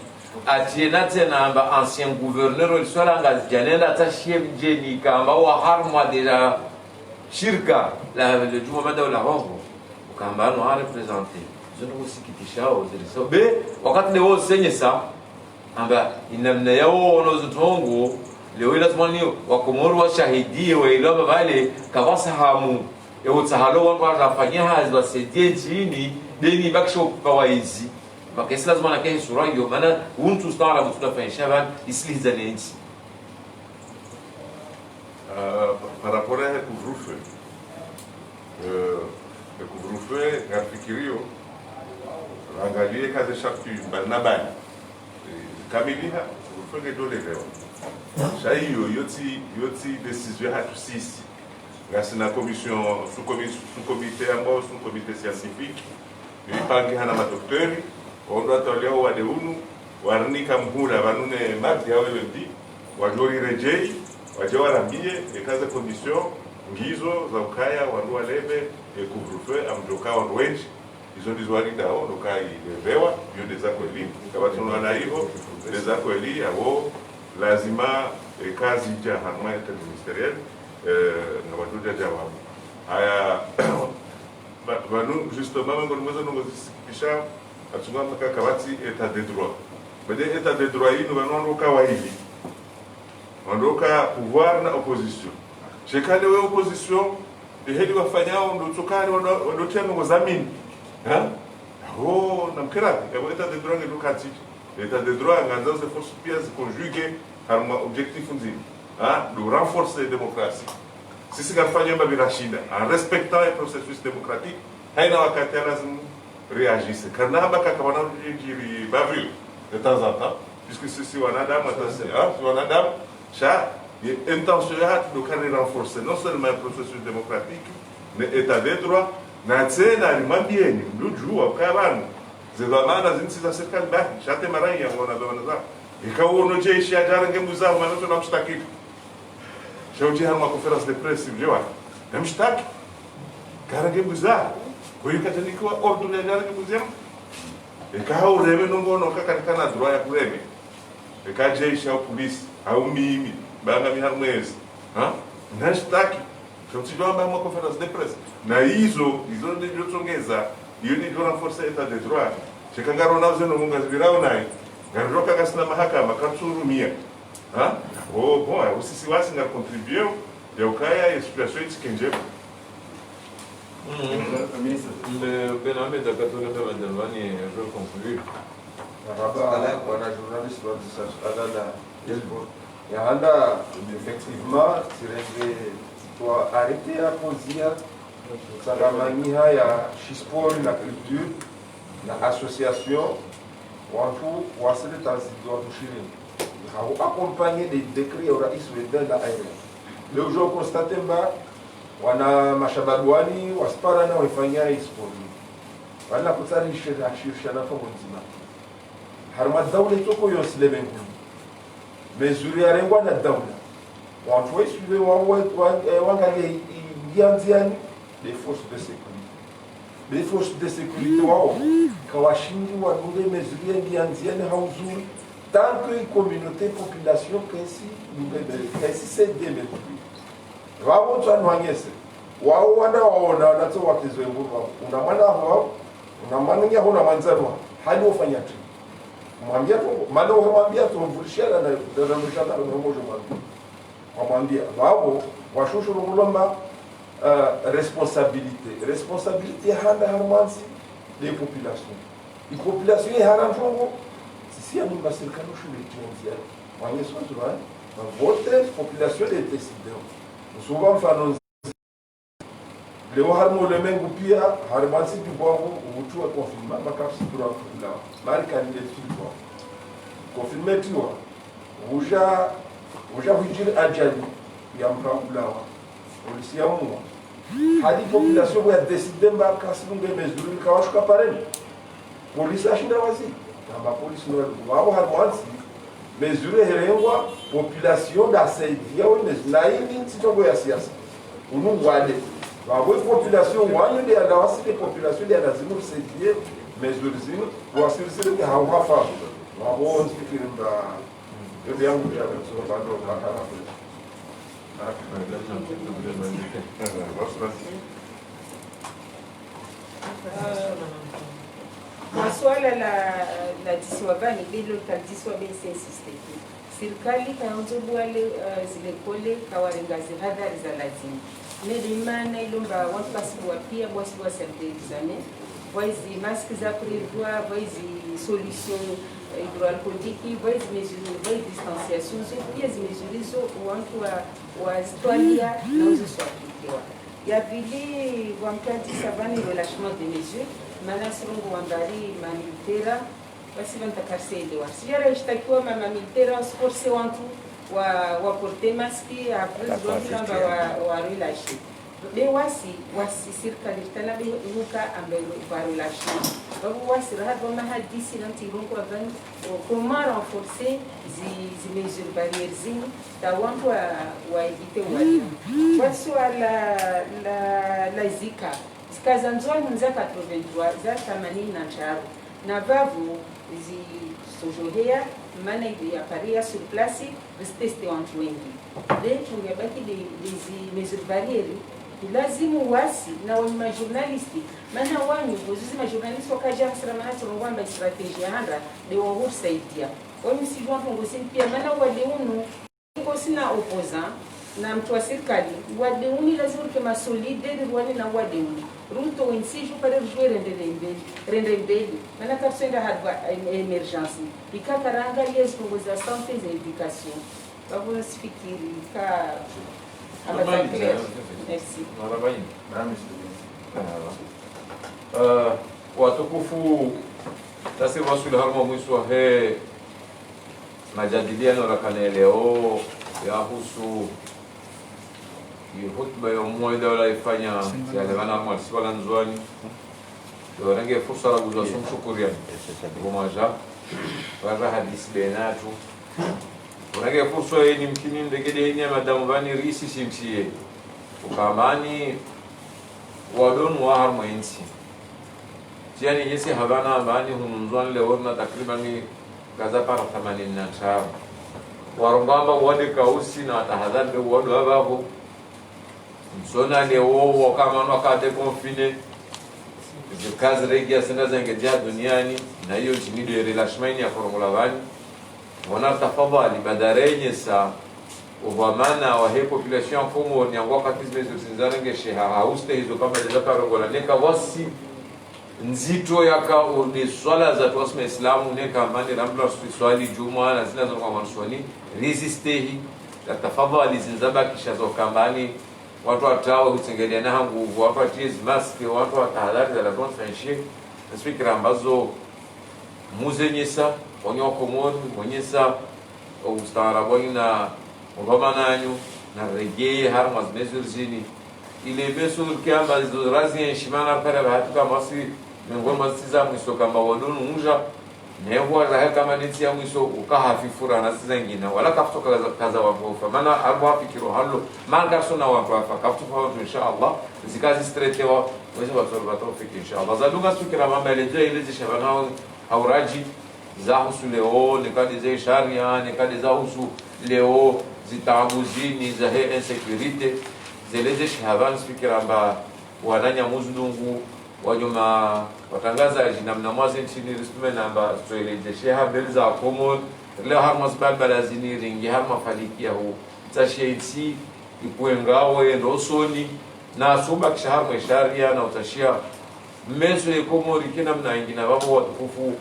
atiena tena amba ancien gouverneur il soit engagé janela tashie mjeni kamba wa harma de shirka le juma daula hongo kamba no a représenter zono usikitishao ziliso be wakati leo senyesa amba inamna yao onozotongo leo lazima ni wakomoro washahidie wailoma wale kawasa hamu yotahalo wangu afanyia hazi wasedie chini deni bakisho kawaizi makesi lazima na kesho sura hiyo maana untu stara mtutafanya shaban isliza nchi par rapport à couvre-feu le couvre-feu ngafikirio angalie kazi sharti banabani kamiliha couvre-feu ngedole leo shahiyo yoti décision hatu sisi grâce na commission sous-comité ambao sous-comité scientifique ipange hana madoktori ondo atoleo wade unu warnika mhura banune mardi yawe ndi wajori rejei waje warambie ekaze condition ngizo za ukaya wandu walebe couvre-feu amjoka wandu wengi hizo ndizo walida ondo kai levewa hiyo ndeza kweli kama tunaona hivyo ndeza kweli yao lazima kazi ya harma interministeriel na watuja jawabu haya banu justement ngo mwezo ngo sikisha atsunga maka kabati état de droit bade état de droit hii no banondo kawaidi ondoka pouvoir na opposition chekane we opposition hedi wafanyao ndo tukani ndo tena ngo zamini ha oh namkera kwa état de droit ndo kati état de droit nganda se force pièces conjuguées harma objectif nzima de renforcer la démocratie. Si c'est ce qu'on fait, en respectant le processus démocratique, il y a des réagissent. Car nous avons de temps en temps, puisque ceci on a dame, on a dame, Et intention de carrer renforcer non seulement le processus démocratique, mais l'état de droit, na tena alimwambieni mlujua ukabanu zidhamana zinsi za serikali baki shate marai ya ngona dhamana za ikawono jeshi ajara ngembuza manato na mshtaki shauti hama conference de presse mjewa na mshtaki kara ngembuza kuyo katanikiwa ordre ajara ngembuza ikawo reme nongono kakatikana droit ya kureme ikajeshi au polisi au mimi banga miharmwezi na mshtaki Continuamos uma conferência de presse. Na ISO ndio tsongeza, hiyo ndio renforcer état de droit. Chekangaro na uzeno munga zibirao nayo. Ngaroka kasina mahakama katsurumia. Oh, bom, sisi wasi nga contribueu, ya ukaya situation itikenje. Le Benamé de 80 je veux conclure. Par rapport à la journaliste et Handa, effectivement, doit arrêter la posia salamania ya shisport na culture na association watu wasile tanzidwa tushirini hao accompagner des décrets au rais wetu na aina leo jo constate mba wana mashababwani waspara na waifanyia sport wala kutarisha na shirsha na fongo nzima harma dawla itoko yosile bengu mesure ya rengwa na dawla watu waisiwe wangalie ianziani les forces de sécurité. Les forces de sécurité wao kawashindi wadunge mezurie ianziani hauzuri tant que communauté population kesi sede mezurie wao twanwanyese wao wanaona wanato wakizwengu una mwana wao una mwana una manzarwa hadi ufanya tu mwambia tu maana mwambia tu mvulishana na mshana na mmoja mwambia wamwambia wao washushuru mulomba responsabilité handa harmansi des populations les populations haranjongo sisi amumba serikali shule tuanzia wanyeso tuwa vote population des décideurs souvent mfano leo harmo le mengu pia harmansi kibwangu utu wa confirma makafsi kura kula mari candidature kwa confirmer tiwa uja hujiri ajali ya mkaulawa polisi ya mwa hadi population ya décider mbaka sinunge mesure kawashuka pareni polisi ashinda wazi kama polisi ndio wao harmansi mesure herengwa population d'asaidia au na hii ntitongo ya siasa unu wale wao population wanu ndio andawasi population ndio lazima kusaidia mesure zino wasirisi hao hafa wao nfikiri mba ndio yangu ya bando makana Maswala la diswabani bilo taldiswabe insiste. Serikali kaanzo wale zile kole kawarenga zihadhari za lazima. Nedimana ilomba watu basiwa pia basiwa sante examen. Voici masques za prévoir, voici solution hydroalcoolique, voici mesures, voici distanciation, voici mesures watu wa Australia na uzo appliquer. Ya vile wamkati savani relâchement des mesures, maana sirongo wambari manitera basi vantakarseide wa. Sijara ishtakiwa mama militera force watu wa porter masque après donc wa relâcher. Be wasi serikali tena be huka ambaye va relâcher. Donc wasi rahaba mahadisi na tirongo avant comment renforcer les mesures barrières zini ta watu wa éviter wali. Wasi la zika zikazanzwa mza 83 za 85 na bavu zi sojohea maana ya paria sur place tester watu wengi. Leo tungebaki les mesures barrières lazimu wasi na wanyuma journalisti maana wanyu wazuzi majournalisti wakaja msramana turongwamba strategia handa de wahur saidia wanyu si jua pongosi pia maana wadeunu ngosi na opposant na mtu wa serikali wadeuni lazima kama solide rwani na wadeuni ruto wensiju para jouer rende mbele maana kapsenda hadwa emergency ikakaranga les pongoza santé et éducation babo sifikiri ka Merci. Watukufu tasema swali harma mwisho he majadiliano la kaneleo yahusu hutba ya umoja wala ifanya sialevana mwalisiwala nzwani yorange fursa la kuzwa sumshukuriani kumaja wala hadisi benatu urange fursa ni mkini ndegede nya madamu bani risi simsiye ukamani wadon wa harma insi tiani yesi habana bani hununzwan le warna takriban kaza para 85 warongamba wade kausi na tahadhari wado abaho msona le wo kama wakati confine zikazi regia senda zengeja duniani na hiyo chinido relashmani ya formula 1 wana tafadhali badarenye sa ubamana wa he population fomo ni wakati zimezinzange sheha hauste hizo kama za parogola neka wasi nzito yaka urde swala za tuasma islamu neka mani ramla swali juma na zina za kwa manswani resistehi la tafadhali zinzaba kisha zo kambani watu watao kutengelea nguvu watu watie maski watu watahadhari za laton franchi nafikira ambazo muzenyesa onyo komoni mwenyesa ustaaraboni na ubamananyu na reggae har mazmezur zini ile beso kiamba zo razi heshimana para hatuka masi ngoma siza mwiso kama wadonu unja neho raha kama niti ya mwiso ukahafifura na zingine wala kaftoka kaza wapofa maana arbo afikiro hallo malga sona wapofa kaftoka watu inshallah zikazi stretewa wezi wasorba tofik inshallah zadunga fikira mama ile zishabana auraji za husu leo nikadi za sharia nikadi za husu leo zitabuzini za he insecurity zeleze shahaban fikira mba wananya muzungu wajuma watangaza jinamna mwazi nchini risme namba soeleje sheha belza komon leo harma sbaba zini ringi harma falikia hu tasheitsi ikuengawe ndosoni na suba kisha harma sharia na utashia meso yekomori kina mna ingina babo watukufu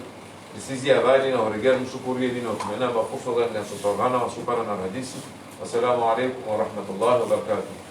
sisi habari na horegea mshukuri ni na tumena ba fursa gani na subhana wa subhana na hadisi. Assalamu alaykum wa rahmatullahi wa barakatuh.